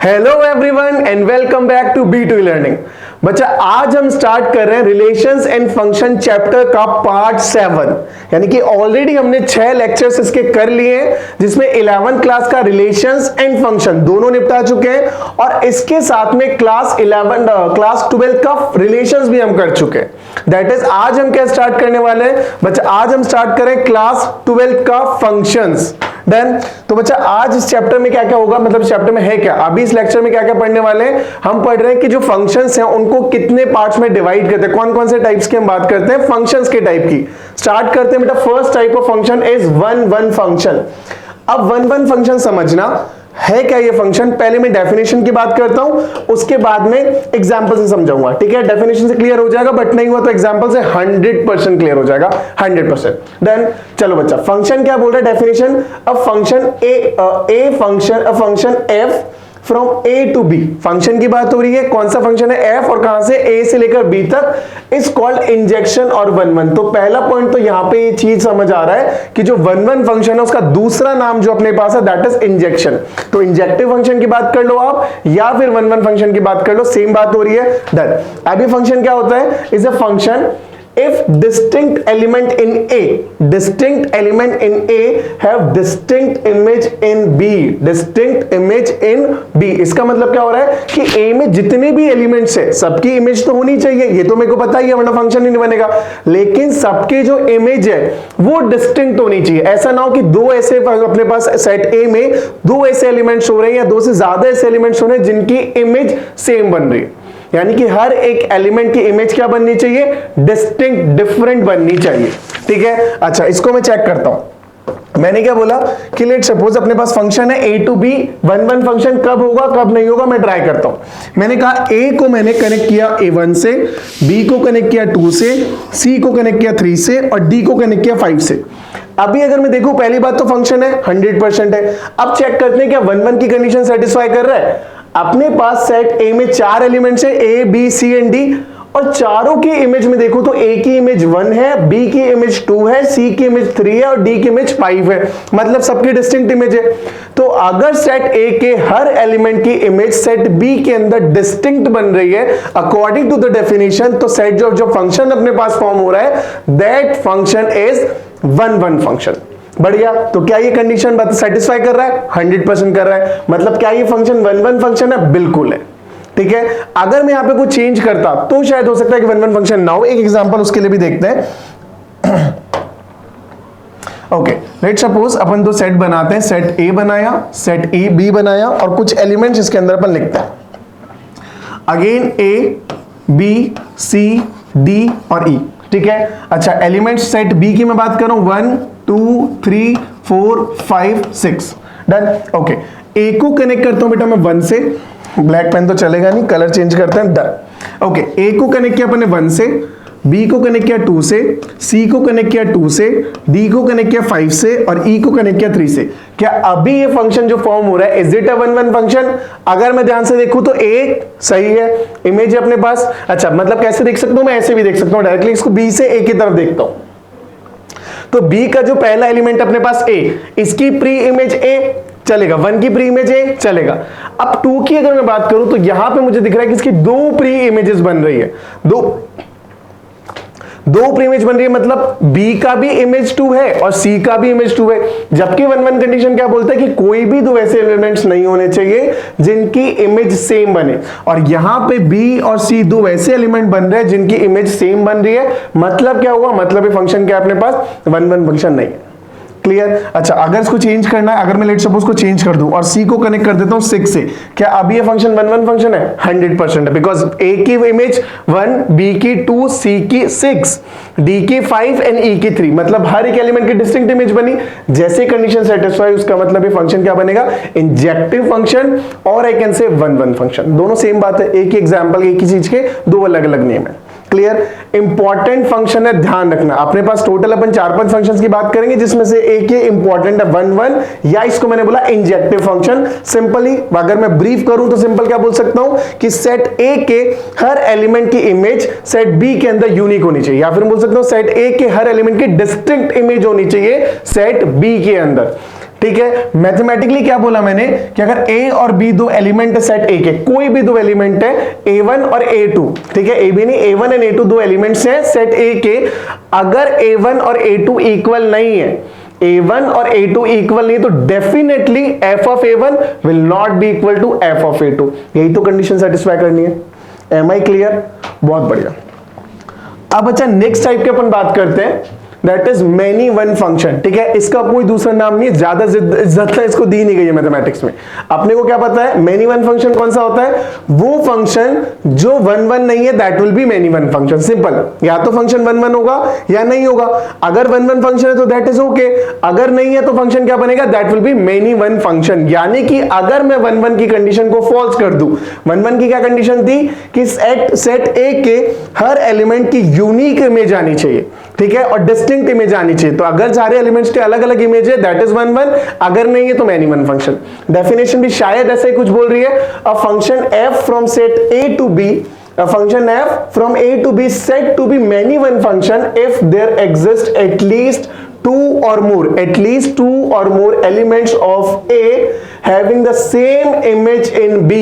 Hello everyone and welcome back to B two learning. बच्चा आज हम स्टार्ट कर रहे हैं रिलेशंस एंड फंक्शन चैप्टर का पार्ट 7, यानी कि ऑलरेडी हमने 6 लेक्चर्स इसके कर लिए हैं, जिसमें 11th क्लास का रिलेशंस एंड फंक्शन दोनों निपटा चुके हैं और इसके साथ में क्लास 12 का रिलेशंस भी हम कर चुके हैं। दैट इज आज हम क्या स्टार्ट करने वाले हैं बच्चा, आज हम स्टार्ट करें क्लास 12 का फंक्शंस। डन। तो बच्चा आज इस चैप्टर में क्या क्या होगा, मतलब चैप्टर में है क्या, अभी इस लेक्चर में क्या क्या पढ़ने वाले हैं। हम पढ़ रहे हैं कि जो फंक्शंस हैं उनको कितने पार्ट्स में डिवाइड करते हैं, कौन कौन से टाइप्स की हम बात करते हैं, फंक्शंस के टाइप की। स्टार्ट करते हैं बेटा, first type of function is one one function. अब वन वन फंक्शन समझना है क्या ये फंक्शन, पहले मैं डेफिनेशन की बात करता हूं, उसके बाद में एग्जांपल से समझाऊंगा। ठीक है, डेफिनेशन से क्लियर हो जाएगा, बट नहीं हुआ तो एग्जांपल से 100% क्लियर हो जाएगा, 100%। डन। चलो बच्चा, फंक्शन क्या बोल रहा है definition, a function F from A to B. Function की बात हो रही है, कौन सा फंक्शन है, एफ, और कहां से, ए से लेकर बी तक, इज कॉल्ड इंजेक्शन और वन वन। तो पहला पॉइंट तो यहां पे ये चीज समझ आ रहा है कि जो वन वन फंक्शन है उसका दूसरा नाम जो अपने पास है दैट इज इंजेक्शन। तो इंजेक्टिव फंक्शन की बात कर लो आप, या फिर वन वन फंक्शन की बात कर लो, सेम बात हो रही है। डन। अभी फंक्शन क्या होता है, is a function if distinct element in A have distinct image in B, distinct image in B। इसका मतलब क्या हो रहा है कि A में जितने भी एलिमेंट्स है सबकी इमेज तो होनी चाहिए, ये तो मेरे को पता ही है, वरना फंक्शन ही नहीं बनेगा। लेकिन सबके जो इमेज है वो डिस्टिंक्ट होनी चाहिए। ऐसा ना हो कि दो ऐसे अपने पास सेट A में दो ऐसे एलिमेंट्स हो रहे हैं या दो से ज्यादा ऐसे एलिमेंट्स हो रहे हैं जिनकी इमेज सेम बन रही है, यानी कि हर एक एलिमेंट की इमेज क्या बननी चाहिए, डिस्टिंक्ट, डिफरेंट बननी चाहिए। ठीक है, अच्छा इसको मैं चेक करता हूं। मैंने क्या बोला कि लेट सपोज अपने पास फंक्शन है A to B, one one function कब होगा कब नहीं होगा मैं ट्राई करता हूं। मैंने कहा ए को मैंने कनेक्ट किया A1 से, बी को कनेक्ट किया 2 से, सी को कनेक्ट किया 3 से और डी को कनेक्ट किया 5 से। अभी अगर मैं देखूं, पहली बात तो फंक्शन है 100% है। अब चेक करते हैं क्या वन वन की कंडीशन सेटिस्फाई कर रहा है। अपने पास सेट ए में 4 एलिमेंट्स है, A B C and D, और चारों की इमेज में देखो तो ए की इमेज 1 है, बी की इमेज 2 है, सी की इमेज 3 है और डी की इमेज 5 है, मतलब सबकी डिस्टिंक्ट इमेज है। तो अगर सेट ए के हर एलिमेंट की इमेज सेट बी के अंदर डिस्टिंक्ट बन रही है अकॉर्डिंग टू द डेफिनेशन, तो सेट जो फंक्शन अपने पास फॉर्म हो रहा है that function is one one function. बढ़िया। तो क्या ये कंडीशन बात सेटिस्फाई कर रहा है, 100% कर रहा है, मतलब क्या ये फंक्शन वन वन फंक्शन है, बिल्कुल है। ठीक है, अगर मैं यहां पे कुछ चेंज करता तो शायद हो सकता है कि वन वन फंक्शन ना हो। एक एग्जांपल उसके लिए भी देखते हैं। ओके, लेट सपोज अपन दो सेट बनाते हैं, सेट ए बनाया, सेट ए बी बनाया और कुछ एलिमेंट्स इसके अंदर अपन लिखते हैं। Again A B C D और ई। ठीक है, अच्छा एलिमेंट्स सेट बी की मैं बात करूं 1 2 3 4 5 6। डन। ओके, ए को कनेक्ट करता हूं बेटा मैं 1 से, ब्लैक पेन तो चलेगा नहीं, कलर चेंज करते हैं। डन। ओके, ए को कनेक्ट किया अपने 1 से, बी को कनेक्ट किया 2 से, सी को कनेक्ट किया 2 से, डी को कनेक्ट किया 5 से और ई को कनेक्ट किया 3 से। क्या अभी ये फंक्शन जो फॉर्म हो रहा है is it a one one function? अगर मैं ध्यान से देखूं तो ए सही है, इमेज है अपने पास। अच्छा मतलब कैसे देख सकता हूं मैं, ऐसे भी देख सकता हूं डायरेक्टली, इसको बी से ए की तरफ देखता हूं तो बी का जो पहला एलिमेंट अपने पास ए, इसकी प्री इमेज ए चलेगा, 1 की प्री इमेज ए चलेगा। अब 2 की अगर मैं बात करूं तो यहां पे मुझे दिख रहा है कि इसकी 2 प्री इमेजेस बन रही है, दो प्री इमेज बन रही है, मतलब बी का भी इमेज 2 है और सी का भी इमेज 2 है। जबकि वन वन कंडीशन क्या बोलता है कि कोई भी दो ऐसे एलिमेंट्स नहीं होने चाहिए जिनकी इमेज सेम बने, और यहां पे बी और सी दो ऐसे एलिमेंट बन रहे हैं जिनकी इमेज सेम बन रही है। मतलब क्या हुआ, मतलब ये फंक्शन क्या है अपने पास, वन वन फंक्शन नहीं है। क्लियर। अच्छा अगर इसको चेंज करना है, अगर मैं लेट सपोज को चेंज कर दूं और सी को कनेक्ट कर देता हूं 6 से, क्या अभी ये फंक्शन वन वन फंक्शन है? 100% है, बिकॉज ए की इमेज 1, बी की 2, सी की 6, डी की 5 एंड ई की 3, मतलब हर एक एलिमेंट की डिस्टिंक्ट इमेज बनी। जैसे कंडीशन सेटिस्फाई उसका मतलब ये फंक्शन क्या बनेगा, इंजेक्टिव फंक्शन, और आई कैन से वन वन फंक्शन। दोनों सेम बात है, एक ही एग्जाम्पल एक ही चीज के दो अलग अलग नेम है। क्लियर। इंपॉर्टेंट फंक्शन है, ध्यान रखना अपने पास टोटल अपन 4-5 फंक्शंस की बात करेंगे जिसमें से एक ये इंपॉर्टेंट है वन वन, या इसको मैंने बोला इंजेक्टिव फंक्शन। सिंपली अगर मैं ब्रीफ करूं तो सिंपल क्या बोल सकता हूं कि सेट ए के हर एलिमेंट की इमेज सेट बी के अंदर यूनिक होनी चाहिए, या फिर बोल सकता हूं सेट ए के हर एलिमेंट की डिस्टिंक्ट इमेज होनी चाहिए सेट बी के अंदर। ठीक है, मैथमेटिकली क्या बोला मैंने कि अगर ए और बी दो एलिमेंट है सेट ए के, कोई भी दो एलिमेंट है A1 और A2, ठीक है, ए बी नहीं, A1 एंड A2 दो एलिमेंट्स हैं सेट ए के, अगर A1 और A2 इक्वल नहीं है, A1 और A2 इक्वल नहीं, तो definitely f of A1 will not be equal to f of A2। यही तो कंडीशन सेटिस्फाई करनी है। Am I clear? बहुत बढ़िया। अब अच्छा नेक्स्ट टाइप के अपन बात करते हैं, that is many one function. ठीक है, इसका कोई दूसरा नाम नहीं है, ज्यादा इज्जत इसको दी नहीं गई है मैथमेटिक्स में। अपने को क्या पता है मेनी वन फंक्शन कौन सा होता है? वो फंक्शन जो वन वन नहीं है, that will be many one function. Simple, या तो फंक्शन वन वन होगा या नहीं होगा। अगर वन वन फंक्शन है तो दैट इज ओके, अगर नहीं है तो फंक्शन क्या बनेगा? That will be many one function. यानी कि अगर मैं वन वन की कंडीशन को फॉल्स कर दूं, वन वन की क्या कंडीशन थी कि सेट ए के हर एलिमेंट की यूनिक इमेज आनी चाहिए, ठीक है, और डिस्टिंक्ट इमेज आनी चाहिए। तो अगर सारे एलिमेंट्स के अलग अलग इमेज है, दैट इज वन वन, अगर नहीं है तो मेनी वन फंक्शन। डेफिनेशन भी शायद ऐसे ही कुछ बोल रही है, a function f from set a to b, a function f from a to b said to be many one function if there exist at least two or more elements of a having the same image in b।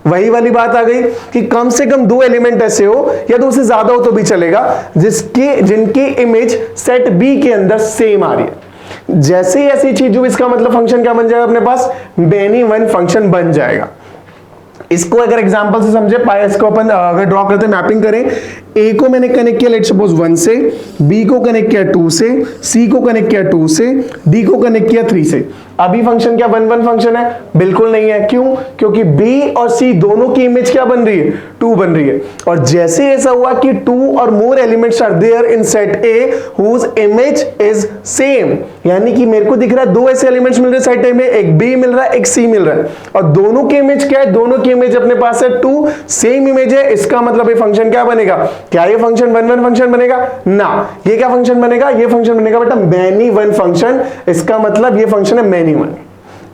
वही वाली बात आ गई कि कम से कम दो element ऐसे हो या तो उससे ज्यादा हो तो भी चलेगा, जिनकी इमेज सेट बी के अंदर सेम आ रही है। जैसे ही ऐसी चीज हो, इसका मतलब फंक्शन क्या बन जाएगा अपने पास? मेनी वन फंक्शन बन जाएगा। इसको अगर एग्जांपल से समझे, इसको अपन अगर ड्रॉ करते मैपिंग करें, ए को मैंने कनेक्ट किया लेट्स सपोज 1 से, बी को कनेक्ट किया 2 से, सी को कनेक्ट किया 2 से, डी को कनेक्ट किया 3 से। अभी फंक्शन क्या वन वन फंक्शन है? बिल्कुल नहीं है। क्यों? क्योंकि बी और सी दोनों की इमेज क्या बन रही है? 2 बन रही है। और जैसे ऐसा हुआ कि 2 और more elements are there in set A whose image is same, यानी कि मेरे को दिख रहा है दो ऐसे एलिमेंट्स मिल रहे हैं सेट ए में, एक बी मिल रहा है एक सी मिल रहा है, और दोनों की इमेज क्या है? दोनों की इमेज अपने पास है 2, सेम इमेज है। इसका मतलब ये फंक्शन क्या बनेगा? क्या ये फंक्शन वन वन फंक्शन बनेगा? ना। ये क्या फंक्शन बनेगा? ये फंक्शन बनेगा बेटा मेनी वन फंक्शन। इसका मतलब ये फंक्शन है मेनी वन।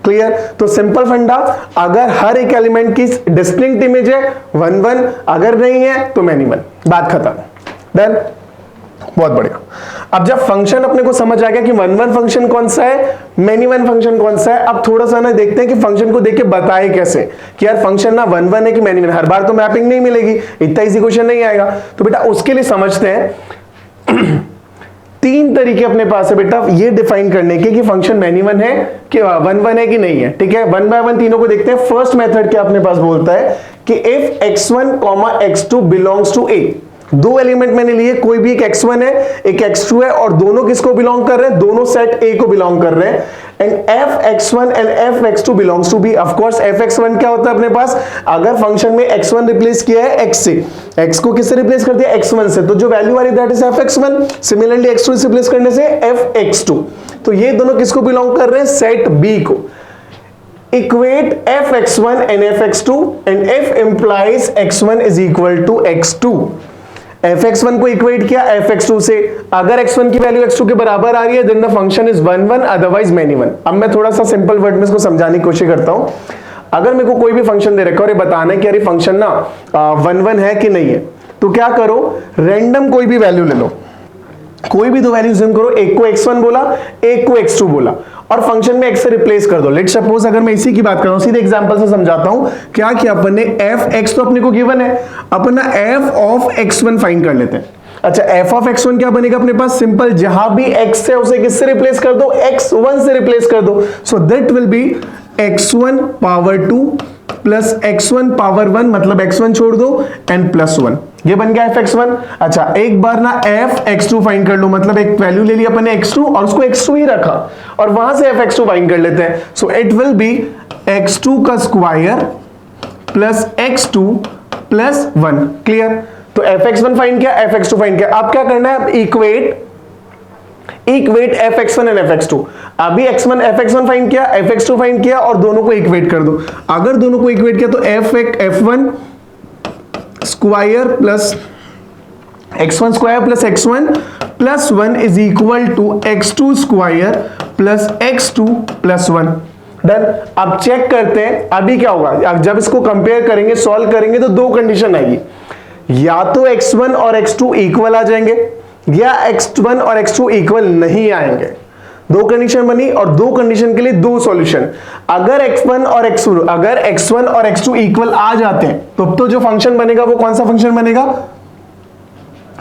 क्लियर? तो सिंपल फंडा, अगर हर एक एलिमेंट की डिस्टिंक्ट इमेज है वन वन, अगर नहीं है तो मेनी वन। बात खत्म। डन? बहुत बढ़िया। अब जब फंक्शन अपने को समझ आ गया कि वन वन फंक्शन कौन सा है, मेनी वन फंक्शन कौन सा है, अब थोड़ा सा ना देखते हैं कि फंक्शन को देख के बताए कैसे कि यार फंक्शन ना वन वन है कि मेनी वन। हर बार तो मैपिंग नहीं मिलेगी, इतना इजी क्वेश्चन नहीं आएगा। तो बेटा उसके लिए समझते हैं 3 तरीके अपने पास है बेटा ये डिफाइन करने के कि फंक्शन मेनी वन है कि वन वन है कि नहीं है। ठीक है, वन बाय वन तीनों को देखते हैं। फर्स्ट मेथड क्या अपने पास बोलता है कि if x1, x2 belongs to a, दो एलिमेंट मैंने लिए, कोई भी एक x1 है एक x2 है, और दोनों किसको बिलोंग कर रहे हैं? दोनों सेट A को बिलोंग कर रहे हैं। And fx1 and fx2 belongs to b। Of course fx1 क्या होता है अपने पास? अगर फंक्शन में x1 रिप्लेस किया है x से, x को किससे रिप्लेस कर दिया? x1 से, तो जो वैल्यू आ रही है that is fx1। Similarly x2 से रिप्लेस करने से fx2। तो ये दोनों किसको बिलोंग कर रहे हैं? सेट B को। Equate fx1 and fx2 and f implies x1 is equal to x2। fx1 को इक्वेट किया fx2 से, अगर x1 की वैल्यू x2 के बराबर आ रही है then the function is one one, otherwise many one. अब मैं थोड़ा सा सिंपल वर्ड में इसको समझाने की कोशिश करता हूं। अगर मेरे को कोई भी फंक्शन दे रखा है और ये बताना है कि यार फंक्शन ना वन वन है कि नहीं है, तो क्या करो, रैंडम कोई भी वैल्यू ले लो, कोई भी दो वैल्यू जिम करो, एक को x1 बोला एक को x2 बोला, और फंक्शन में x से रिप्लेस कर दो। लेट्स सपोज अगर मैं इसी की बात कर रहा हूं, सीधे एग्जांपल से समझाता हूं। क्या किया अपन ने, fx तो अपने को गिवन है, अपन ना f ऑफ x1 फाइंड कर लेते हैं। अच्छा, f ऑफ x1 क्या बनेगा अपने पास? सिंपल, जहां भी x है उसे किससे रिप्लेस कर दो? x1 से रिप्लेस कर दो। So that will B x1 power 2 plus x1 power 1, मतलब x1 छोड़ दो एंड प्लस 1, ये बन गया fx1। अच्छा, एक बार ना fx2 फाइंड कर लो, मतलब एक वैल्यू ले लिया अपन ने x2 और उसको x2 ही रखा, और वहां से fx2 फाइंड कर लेते हैं। So it will be x2 का square plus x2 plus 1। Clear? तो fx1 फाइंड किया, fx2 फाइंड किया। अब क्या करना है? Equate fx1 and fx2। अभी fx1 फाइंड किया, fx2 फाइंड किया, और दोनों को इक्वेट कर दो। अगर दोनों को इक्वेट किया तो f1 square plus x1 square plus x1 plus 1 is equal to x2 square plus x2 plus 1। Done? अब चेक करते हैं अभी क्या होगा। जब इसको कंपेयर करेंगे, सॉल्व करेंगे, तो दो कंडीशन आएगी, या तो x1 और x2 इक्वल आ जाएंगे, या x1 और x2 इक्वल नहीं आएंगे। दो कंडीशन बनी और दो कंडीशन के लिए दो सॉल्यूशन। अगर x1 और x2 इक्वल आ जाते हैं तो जो फंक्शन बनेगा वो कौन सा फंक्शन बनेगा?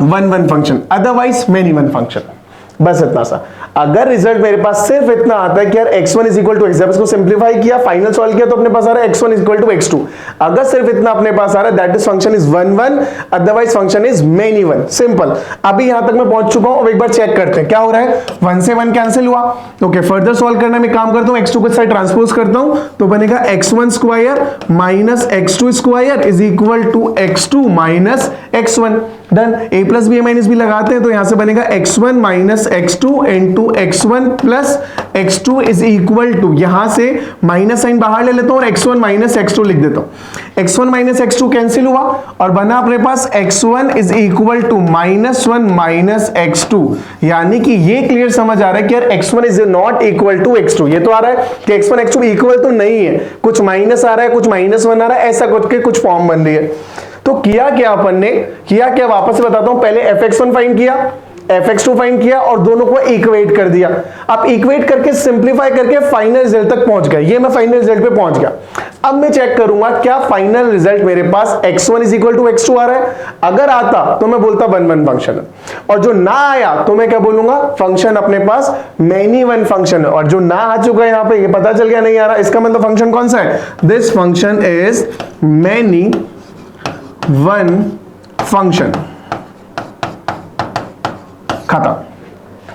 1 function, otherwise many one function. बस इतना सा। अगर रिजल्ट मेरे पास सिर्फ इतना आता है कि यार x1 is equal to x, जब इसको सिंप्लीफाई किया, फाइनल सॉल्व किया तो अपने पास आ रहा है x1 is equal to x2। अगर सिर्फ इतना अपने पास आ रहा है that is function is 1 otherwise function is many one. Simple. अभी यहां तक मैं पहुंच चुका हूं। अब एक बार चेक करते हैं क्या हो रहा है। 1 से 1 कैंसिल हुआ। ओके, फर्दर सॉल्व करने में काम करता हूं, x2 को साइड ट्रांसपोज करता हूं तो बनेगा x1 square minus x2 square is equal to x2 minus x1। Done. a plus b minus b लगाते हैं तो यहां से बनेगा x1 minus x2 into x1 plus x2 is equal to, यहां से माइनस साइन बाहर ले लेता हूं और x1 माइनस x2 लिख देता हूं। x1 माइनस x2 कैंसिल हुआ और बना अपने पास x1 is equal to -1 minus x2। यानी कि ये क्लियर समझ आ रहा है कि यार x1 is not equal to x2। ये तो आ रहा है कि x1 x2 इक्वल तो नहीं है, कुछ माइनस आ रहा है, कुछ -1 आ रहा है, ऐसा कुछ फॉर्म बन रही है। तो किया क्या अपन ने, किया क्या वापस से बताता हूं। पहले fx1 फाइंड किया, fx2 फाइंड किया और दोनों को इक्वेट कर दिया। अब इक्वेट करके सिंप्लीफाई करके फाइनल रिजल्ट तक पहुंच गया। ये मैं फाइनल रिजल्ट पे पहुंच गया। अब मैं चेक करूंगा क्या फाइनल रिजल्ट मेरे पास x1 is equal to x2 आ रहा है। अगर आता तो मैं बोलता 1 फंक्शन है, और जो ना आया तो मैं क्या बोलूंगा, फंक्शन अपने पास मेनी वन फंक्शन है। और जो ना आ चुका है यहां पे, ये पता चल गया नहीं आ रहा, इसका मतलब फंक्शन कौन सा है? This function is many one function. खत्म,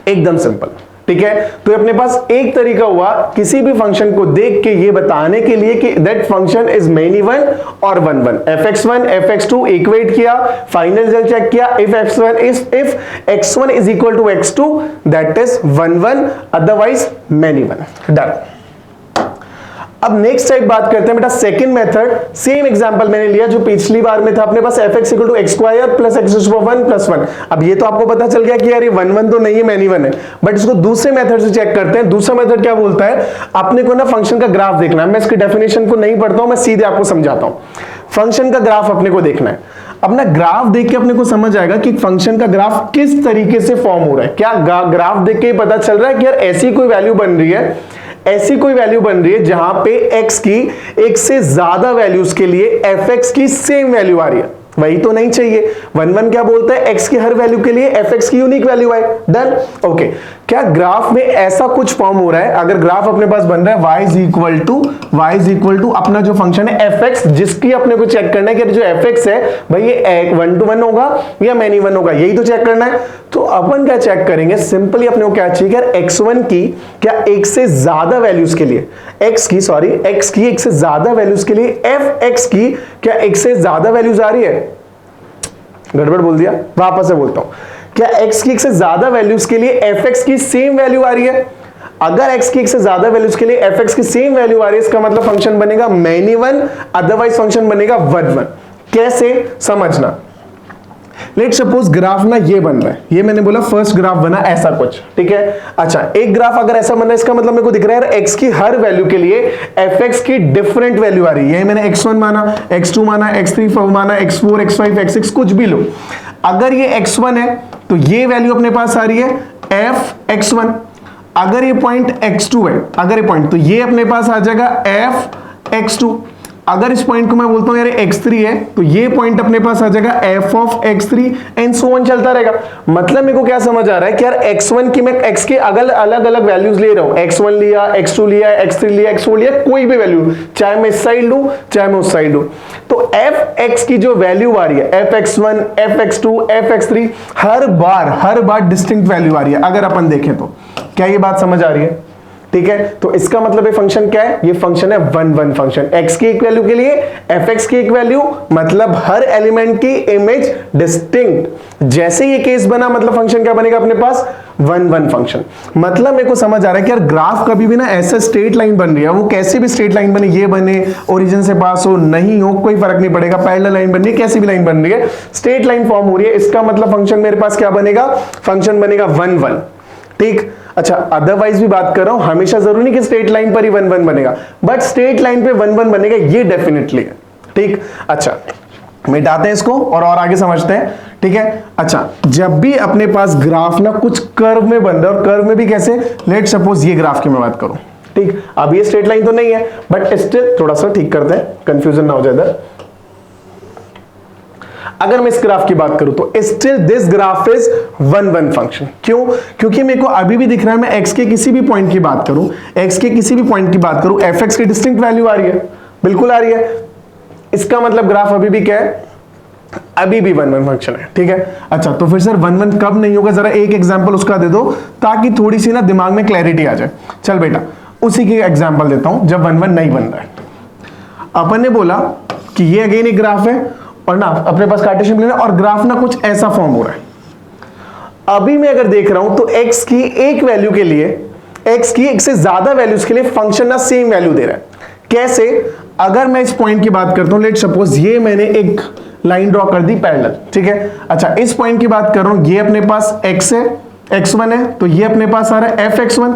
एकदम सिंपल। ठीक है, तो अपने पास एक तरीका हुआ किसी भी फंक्शन को देख के ये बताने के लिए कि that function is many one और 1 fx1 fx2 इक्वेट किया, फाइनल रिजल्ट चेक किया। If x1 is equal to x2 that is 1 otherwise many one. Done. अब नेक्स्ट टाइप बात करते हैं बेटा सेकंड मेथड। सेम एग्जांपल मैंने लिया जो पिछली बार में था अपने पास, fx equal to x square plus x power 1 plus 1। अब ये तो आपको पता चल गया कि यार ये 1 तो नहीं है, मेनी वन है। बट इसको दूसरे मेथड से चेक करते हैं। दूसरा मेथड क्या बोलता है, अपने को ना फंक्शन का ग्राफ देखना है। मैं इसकी डेफिनेशन को नहीं पढ़ता हूं, मैं सीधे आपको समझाता हूं। फंक्शन का ग्राफ अपने को देखना है। अपना ग्राफ देख के अपने को समझ आएगा कि फंक्शन का ग्राफ किस तरीके से फॉर्म हो रहा है। क्या ग्राफ देख के पता चल रहा है कि यार ऐसी कोई वैल्यू बन रही है, ऐसी कोई वैल्यू बन रही है जहां पे x की एक से ज्यादा वैल्यूज के लिए fx की सेम वैल्यू आ रही है। वही तो नहीं चाहिए। 1 क्या बोलता है, x की हर वैल्यू के लिए fx की यूनिक वैल्यू आए। डन। ओके, क्या ग्राफ में ऐसा कुछ फॉर्म हो रहा है? अगर ग्राफ अपने पास बन रहा है y इज इक्वल टू अपना जो फंक्शन है fx, जिसकी अपने को चेक करना है कि जो fx है भाई ये 1 to 1 होगा या मेनी वन होगा, यही तो चेक करना है। तो अपन क्या चेक करेंगे, सिंपली अपने को क्या चाहिए, x1 की क्या एक से ज्यादा वैल्यूज के लिए, x की एक से ज्यादा वैल्यूज के लिए fx की क्या एक से ज्यादा वैल्यूज आ रही है? गड़बड़ बोल दिया, वापस से बोलता हूं। क्या x की एक से ज्यादा वैल्यूज के लिए fx की सेम वैल्यू आ रही है? अगर x की एक से ज्यादा वैल्यूज के लिए fx की सेम वैल्यू आ रही है, इसका मतलब फंक्शन बनेगा मेनी वन, अदरवाइज फंक्शन बनेगा 1 कैसे समझना। लेट सपोज ग्राफ ना ये बन रहा है, ये मैंने बोला फर्स्ट ग्राफ बना ऐसा कुछ, ठीक है। अच्छा, एक ग्राफ अगर ऐसा बन रहा है, इसका मतलब मेरे को दिख रहा है x की हर वैल्यू के लिए fx की डिफरेंट वैल्यू आ रही है। मैंने x1 माना, x2 माना, x3 माना, x4, x5, x6 कुछ भी लो। अगर ये x1 है तो ये वैल्यू अपने पास आ रही है fx1। अगर ये पॉइंट x2 है, अगर ये पॉइंट, तो ये अपने पास आ जाएगा fx2। अगर इस पॉइंट को मैं बोलता हूं यार x3 है, तो ये पॉइंट अपने पास आ जाएगा f of x3 and so on चलता रहेगा। मतलब मेरे को क्या समझ आ रहा है कि यार x1 की मैं x के अलग अलग वैल्यूज ले रहा हूं, x1 लिया, x2 लिया, x3 लिया, x4 लिया, कोई भी वैल्यू, चाहे मैं इस साइड लूं चाहे मैं उस साइड लूं, तो fx की जो वैल्यू आ रही है fx1, fx2, fx3 हर बार डिस्टिंक्ट वैल्यू आ रही है। अगर अपन देखें तो क्या ये बात समझ आ रही है? ठीक है, तो इसका मतलब ये फंक्शन क्या है, ये फंक्शन है 1 फंक्शन। x की एक वैल्यू के लिए fx की एक वैल्यू, मतलब हर एलिमेंट की इमेज डिस्टिंक्ट। जैसे ये केस बना, मतलब फंक्शन क्या बनेगा अपने पास 1 फंक्शन। मतलब मेरे को समझ आ रहा है कि यार ग्राफ कभी भी ना ऐसा स्ट्रेट लाइन बन रही है, वो कैसे भी स्ट्रेट लाइन बने, ये बने ओरिजिन से पास हो नहीं हो कोई फर्क नहीं पड़ेगा, पैरेलल लाइन बन रही है, कैसी भी लाइन बन रही है, स्ट्रेट लाइन फॉर्म हो रही है, इसका मतलब फंक्शन मेरे पास क्या बनेगा, फंक्शन बनेगा 1 ठीक। अच्छा, अदरवाइज भी बात कर रहा हूं, हमेशा जरूरी नहीं कि स्ट्रेट लाइन पर ही 1 बनेगा, बट स्ट्रेट लाइन पे 1 बनेगा, ये डेफिनेटली है। ठीक। अच्छा, मिटाते हैं इसको और आगे समझते हैं। ठीक है। अच्छा, जब भी अपने पास ग्राफ ना कुछ कर्व में बन रहा है, और कर्व में भी कैसे, लेट सपोज ये ग्राफ की मैं बात करूं, ठीक, अब ये स्ट्रेट लाइन तो नहीं है, बट स्टिल थोड़ा सा ठीक करते हैं, कंफ्यूजन ना हो जाए इधर। अगर मैं इस ग्राफ की बात करूं तो still this graph is 1 1 function. क्यों? क्योंकि मेरे को अभी भी दिख रहा है, मैं x के किसी भी पॉइंट की बात करूं, x के किसी भी पॉइंट की बात करूं, fx की डिस्टिंक्ट वैल्यू आ रही है, बिल्कुल आ रही है। इसका मतलब ग्राफ अभी भी क्या है, अभी भी 1 1 फंक्शन है, ठीक है। अच्छा, तो फिर सर 1 1 कब नहीं होगा, जरा एक एग्जांपल उसका दे दो ताकि थोड़ी सी ना दिमाग में क्लैरिटी आ जाए। चल बेटा, उसी की एग्जांपल देता हूं जब 1 1 नहीं बन रहा है। अपन ने बोला कि ये अगेन एक ग्राफ है और ना अपने पास कार्टेशियन प्लेन है, और ग्राफ ना कुछ ऐसा फॉर्म हो रहा है। अभी मैं अगर देख रहा हूं तो x की एक वैल्यू के लिए, x की एक से ज्यादा वैल्यूज के लिए फंक्शन ना सेम वैल्यू दे रहा है। कैसे? अगर मैं इस पॉइंट की बात करता हूं, लेट सपोज ये मैंने एक लाइन ड्रॉ कर दी पैरेलल, ठीक है। अच्छा, इस पॉइंट की बात कर रहा हूं, ये अपने पास x है, x1 है, तो ये अपने पास आ रहा है fx1,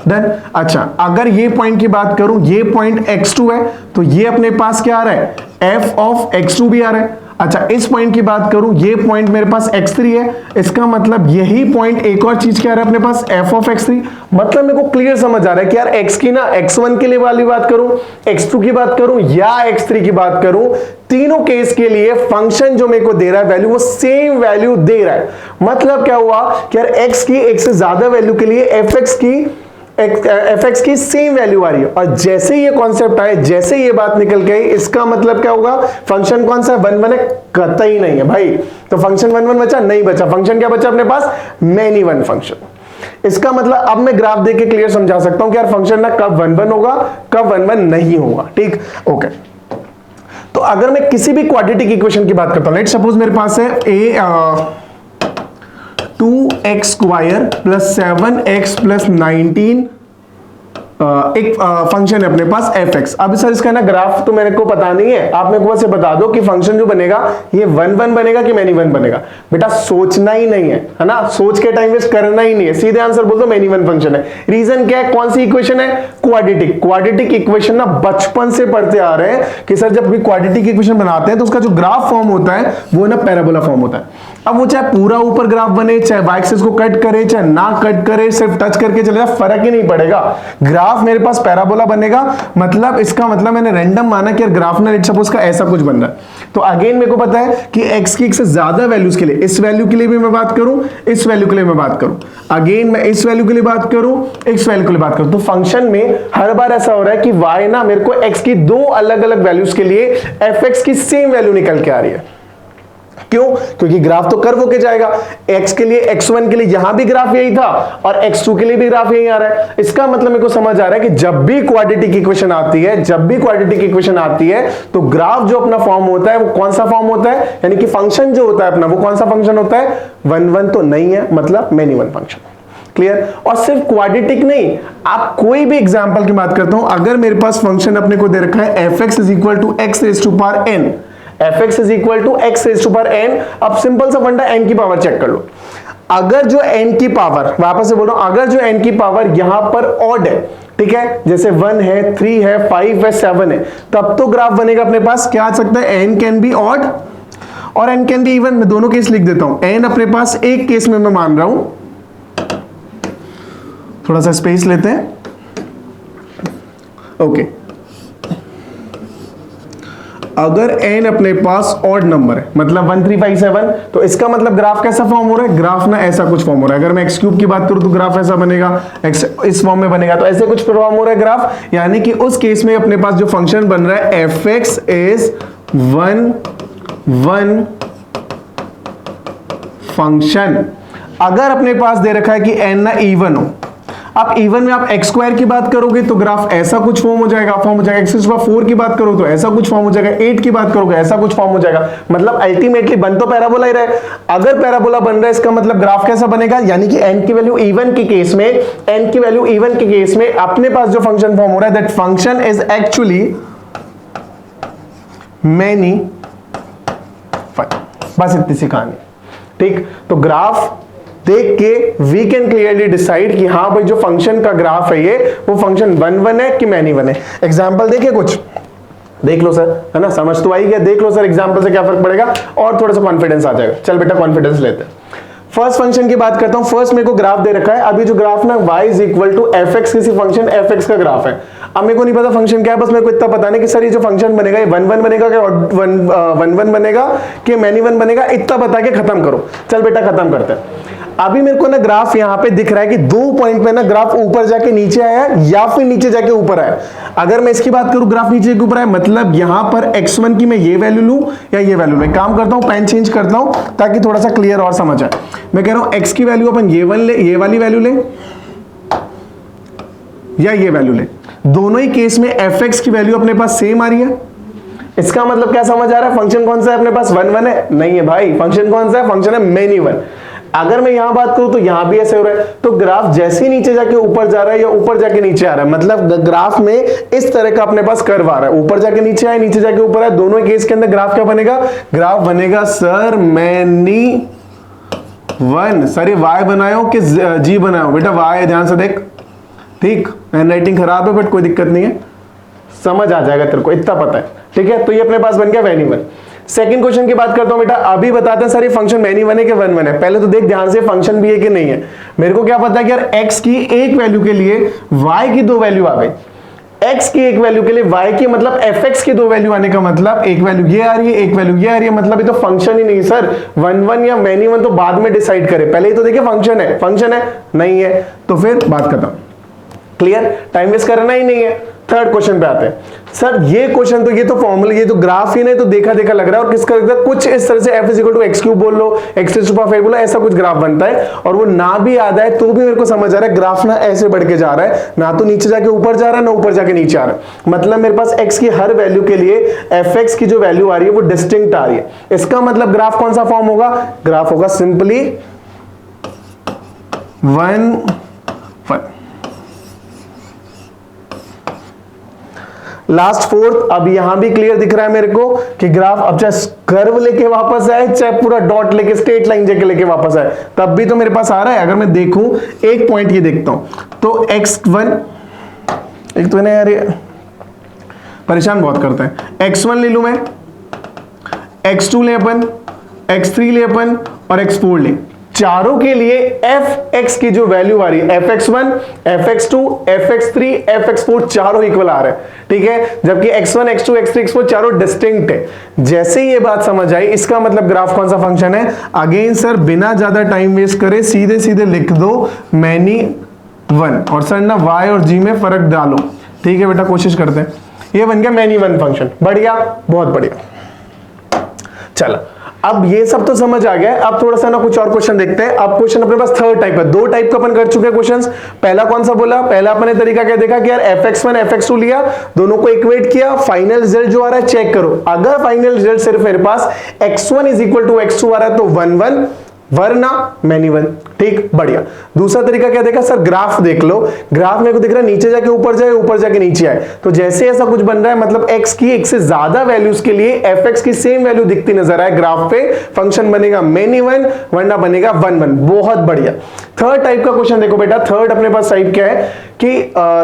डन। अच्छा, अगर ये पॉइंट की बात करूं, ये पॉइंट x2 है, तो ये अपने पास क्या आ रहा है, f ऑफ x2 भी आ रहा है। अच्छा, इस पॉइंट की बात करूं, ये पॉइंट मेरे पास x3 है, इसका मतलब यही पॉइंट एक और चीज क्या आ रहा है अपने पास, f ऑफ x3। मतलब मेरे को क्लियर समझ आ रहा है कि यार x की ना x1 के लिए वाली बात करूं, x2 की बात करूं या x3 की बात करूं, तीनों केस के लिए फंक्शन जो मेरे को दे रहा है वैल्यू, वो सेम वैल्यू दे रहा है। मतलब क्या हुआ कि यार x की एक से ज्यादा वैल्यू के लिए fx की सेम वैल्यू आ रही है। और जैसे ये कॉन्सेप्ट आए, जैसे ये बात निकल गई, इसका मतलब क्या होगा, फंक्शन कौन सा है, 1 1 है, कतई नहीं है भाई। तो फंक्शन 1 1 बचा नहीं, बचा फंक्शन क्या बचा अपने पास, मैनी 1 फंक्शन। इसका मतलब अब मैं ग्राफ देख के क्लियर समझा सकता हूं कि यार फंक्शन ना कब 1 1 होगा, कब 1 1 नहीं होगा, ठीक, ओके। तो अगर मैं किसी भी क्वाड्रेटिक इक्वेशन की बात करता हूं, लेट सपोज मेरे पास है 2x square plus 7x plus 19, एक फंक्शन है अपने पास fx। अब सर इसका ना ग्राफ तो मेरे को पता नहीं है, आप मेरे को बस ये बता दो कि फंक्शन जो बनेगा ये 1 1 बनेगा कि मैनी 1 बनेगा। बेटा सोचना ही नहीं है ना, सोच के टाइम वेस्ट करना ही नहीं है, सीधे आंसर बोल दो मैनी 1 फंक्शन है। रीजन क्या है, कौन सी इक्वेशन है, क्वाड्रेटिक। क्वाड्रेटिक इक्वेशन ना बचपन से पढ़ते आ रहे हैं कि सर जब भी क्वाड्रेटिक इक्वेशन बनाते हैं तो उसका जो ग्राफ फॉर्म होता है वो ना पैराबोला फॉर्म होता है। अब वो चाहे पूरा ऊपर ग्राफ बने, चाहे वाई एक्सिस को कट करे, चाहे ना कट करे, सिर्फ टच करके चले जाए, फर्क ही नहीं पड़ेगा, ग्राफ मेरे पास पैराबोला बनेगा। मतलब इसका मतलब मैंने रैंडम माना कि ग्राफ ना लेट सपोज का ऐसा कुछ बन रहा है। तो अगेन मेरे को पता है कि x की एक से ज्यादा वैल्यूज के लिए, इस वैल्यू के लिए भी मैं बात करूं, इस वैल्यू के लिए मैं बात करूं, अगेन मैं इस वैल्यू के लिए बात करूं, इस वैल्यू के लिए बात करूं, तो फंक्शन में हर बार ऐसा हो रहा है कि y ना मेरे को x की दो अलग अलग वैल्यूज के लिए fx की सेम वैल्यू निकल के आ रही है। क्यों? क्योंकि ग्राफ तो कर्व होके जाएगा, x के लिए x1 के लिए यहां भी ग्राफ यही था और x2 के लिए भी ग्राफ यही आ रहा है। इसका मतलब मेरे को समझ आ रहा है कि जब भी क्वाड्रेटिक इक्वेशन आती है, जब भी क्वाड्रेटिक इक्वेशन आती है तो ग्राफ जो अपना फॉर्म होता है वो कौन सा फॉर्म होता है, यानी कि फंक्शन जो होता है अपना वो कौन सा फंक्शन होता है, 1 1 तो नहीं है, मतलब मैनी 1 फंक्शन। क्लियर? और सिर्फ क्वाड्रेटिक नहीं, आप कोई भी एग्जांपल की बात करता हूं, अगर मेरे पास फंक्शन अपने को दे रखा है fx is equal to x raise to power n, fx is equal to x raise to power n। अब सिंपल सा फंडा n की पावर चेक कर लो। अगर जो n की पावर, वापस से बोल रहा हूं, अगर जो n की पावर यहां पर ऑड है, ठीक है, जैसे 1 है, 3 है, 5 है, 7 है, तब तो ग्राफ बनेगा अपने पास क्या आ सकता है, n कैन बी ऑड और n कैन बी इवन। मैं दोनों केस लिख देता हूं, n अपने पास एक केस में मैं मान रहा हूं, थोड़ा सा स्पेस लेते हैं, ओके। अगर n अपने पास ऑड नंबर है, मतलब 1 3 5 7, तो इसका मतलब ग्राफ कैसा फॉर्म हो रहा है, ग्राफ ना ऐसा कुछ फॉर्म हो रहा है। अगर मैं x क्यूब की बात करूं तो ग्राफ ऐसा बनेगा, x इस फॉर्म में बनेगा, तो ऐसे कुछ फॉर्म हो रहा है ग्राफ। यानी कि उस केस में अपने पास जो फंक्शन बन रहा है fx इज 1 1 फंक्शन। अगर अपने पास दे रखा है कि n ना इवन हो, अब इवन में आप x स्क्वायर की बात करोगे तो ग्राफ ऐसा कुछ फॉर्म हो जाएगा, x की पावर 4 की बात करो तो ऐसा कुछ फॉर्म हो जाएगा, 8 की बात करोगे ऐसा कुछ फॉर्म हो जाएगा। मतलब अल्टीमेटली बन तो पैराबोला ही रहा है। अगर पैराबोला बन रहा है इसका मतलब ग्राफ कैसा बनेगा, यानी कि n की वैल्यू इवन के केस में, n की वैल्यू इवन के केस में अपने पास जो फंक्शन फॉर्म हो रहा है that function is actually many 5। बस इतनी सी कहानी, ठीक। तो ग्राफ देख के वी कैन क्लियरली डिसाइड कि हाँ भाई जो फंक्शन का ग्राफ है ये, वो फंक्शन 1 1 है कि मैनी 1 है। एग्जांपल देखिए कुछ, देख लो सर, है ना, समझ तो आई गया, देख लो सर एग्जांपल से क्या फर्क पड़ेगा और थोड़ा सा कॉन्फिडेंस आ जाएगा। चल बेटा कॉन्फिडेंस लेते हैं। फर्स्ट फंक्शन की बात करता हूं। फर्स्ट मेरे को ग्राफ दे रखा है, अभी जो ग्राफ ना y is equal to F X, किसी फंक्शन एफ एक्स का ग्राफ है। अब मेरे को नहीं पता फंक्शन क्या है, बस मेरे को इतना पता नहीं कि सर ये जो फंक्शन बनेगा ये 1 1 बनेगा क्या 1 1 बनेगा कि मैनी 1 बनेगा, इतना बता के खत्म करो। चल बेटा खत्म करते हैं। अभी मेरे को ना ग्राफ यहां पे दिख रहा है कि 2 पॉइंट पे ना ग्राफ ऊपर जाके नीचे आया या फिर नीचे जाके ऊपर आया। अगर मैं इसकी बात करूं ग्राफ नीचे के ऊपर आया, मतलब यहां पर x1 की मैं ये वैल्यू लूं या ये वैल्यू लूं। काम करता हूं पेन चेंज करता हूं ताकि थोड़ा सा क्लियर और समझ आए। मैं कह रहा हूं x की वैल्यू अपन ये वाली वैल्यू ले या ये वैल्यू ले, दोनों ही केस में fx की वैल्यू अपने पास सेम आ रही है। इसका मतलब क्या समझ आ रहा है, फंक्शन कौन सा है अपने पास 1 1 है? नहीं है भाई, फंक्शन कौन सा है, फंक्शन है मेनी 1। अगर मैं यहां बात करूं तो यहां भी ऐसे हो रहा है, तो ग्राफ जैसे ही नीचे जाके ऊपर जा रहा है या ऊपर जाके नीचे आ रहा है, मतलब ग्राफ में इस तरह का अपने पास कर्व आ रहा है, ऊपर जाके नीचे आए नीचे जाके ऊपर आए, दोनों केस के अंदर ग्राफ क्या बनेगा, ग्राफ बनेगा सर मैनी 1। सर ये y बनायो कि g बनायो? बेटा y, ध्यान से देख, ठीक, हैंडराइटिंग खराब है बट कोई दिक्कत नहीं है, समझ आ जाएगा तेरे को, इतना पता है, ठीक है। तो ये अपने पास बन गया मैनी 1। सेकंड क्वेश्चन की बात करता हूं बेटा। अभी बताते हैं सर ये फंक्शन मैनी 1 है कि 1 1 है। पहले तो देख ध्यान से फंक्शन भी है कि नहीं है। मेरे को क्या पता है कि यार x की एक वैल्यू के लिए y की 2 वैल्यू आ गई, x की एक वैल्यू के लिए y की, मतलब fx की 2 वैल्यू आने का मतलब एक वैल्यू ये आ रही है एक वैल्यू ये आ रही है, मतलब ये तो फंक्शन ही नहीं सर। 1 1 या मैनी 1 तो बाद में डिसाइड करे, पहले ही तो देखिए फंक्शन है, फंक्शन है नहीं है तो फिर बात खत्म। क्लियर, टाइम वेस्ट करना ही नहीं है। थर्ड क्वेश्चन पे आते हैं। सर ये क्वेश्चन तो, ये तो फॉर्मूला, ये तो ग्राफ ही नहीं तो देखा देखा लग रहा है, और किसका लगता है कुछ इस तरह से f is equal to X cube बोल लो, x टू पावर 5 बोलो, ऐसा कुछ ग्राफ बनता है। और वो ना भी याद है तो भी मेरे को समझ आ रहा है ग्राफ ना ऐसे बढ़ के जा रहा है, ना तो नीचे जाके ऊपर जा रहा है ना ऊपर जाके नीचे आ रहा है। मतलब मेरे पास x की हर वैल्यू के लिए fx की जो वैल्यू आ रही है वो डिस्टिंक्ट आ रही है। इसका मतलब ग्राफ कौन सा फॉर्म होगा, ग्राफ होगा सिंपली 1 1। लास्ट फोर्थ, अब यहां भी क्लियर दिख रहा है मेरे को कि ग्राफ अब चाहे कर्व लेके वापस आए चाहे पूरा डॉट लेके स्ट्रेट लाइन लेके वापस आए, तब भी तो मेरे पास आ रहा है। अगर मैं देखूं एक पॉइंट ये देखता हूं तो x1, एक तो ना यार ये परेशान बहुत करता है, x1 ले लूं मैं, x2 ले अपन, x3 ले अपन और x4 ले। चारों के लिए fx की जो वैल्यू आ रही है fx1, fx2, fx3, fx4 चारों इक्वल आ रहे हैं, ठीक है। जबकि x1, x2, x3, x4 चारों डिस्टिंक्ट है। जैसे ये बात समझ आई, इसका मतलब ग्राफ कौन सा फंक्शन है। अगेन सर बिना ज्यादा टाइम वेस्ट करे सीधे सीधे लिख दो मैनी 1, और सर ना y और g में फर्क डालो, ठीक है बेटा, कोशिश करते हैं। ये बन गया मैनी 1 फंक्शन, बढ़िया, बहुत बढ़िया। चलो अब ये सब तो समझ आ गया। अब थोड़ा सा ना कुछ और क्वेश्चन देखते हैं। अब क्वेश्चन अपने पास थर्ड टाइप है, 2 टाइप का अपन कर चुके हैं क्वेश्चंस। पहला कौन सा बोला, पहला अपने तरीका क्या देखा कि यार fx1 fx2 लिया, दोनों को इक्वेट किया, फाइनल रिजल्ट जो आ रहा है चेक करो। अगर फाइनल रिजल्ट सिर्फ मेरे पास x1 is equal to x2 आ रहा है तो 1 1, वरना मैनी 1, ठीक, बढ़िया। दूसरा तरीका क्या देखा, सर ग्राफ देख लो, ग्राफ मेरे को दिख रहा है नीचे जाके ऊपर जाए ऊपर जाके नीचे आए, तो जैसे ऐसा कुछ बन रहा है मतलब x की एक से ज्यादा वैल्यूज के लिए fx की सेम वैल्यू दिखती नजर आए ग्राफ पे, फंक्शन बनेगा मैनी 1 वरना बनेगा 1 1, बहुत बढ़िया। थर्ड टाइप का क्वेश्चन देखो बेटा, थर्ड अपने पास टाइप क्या है कि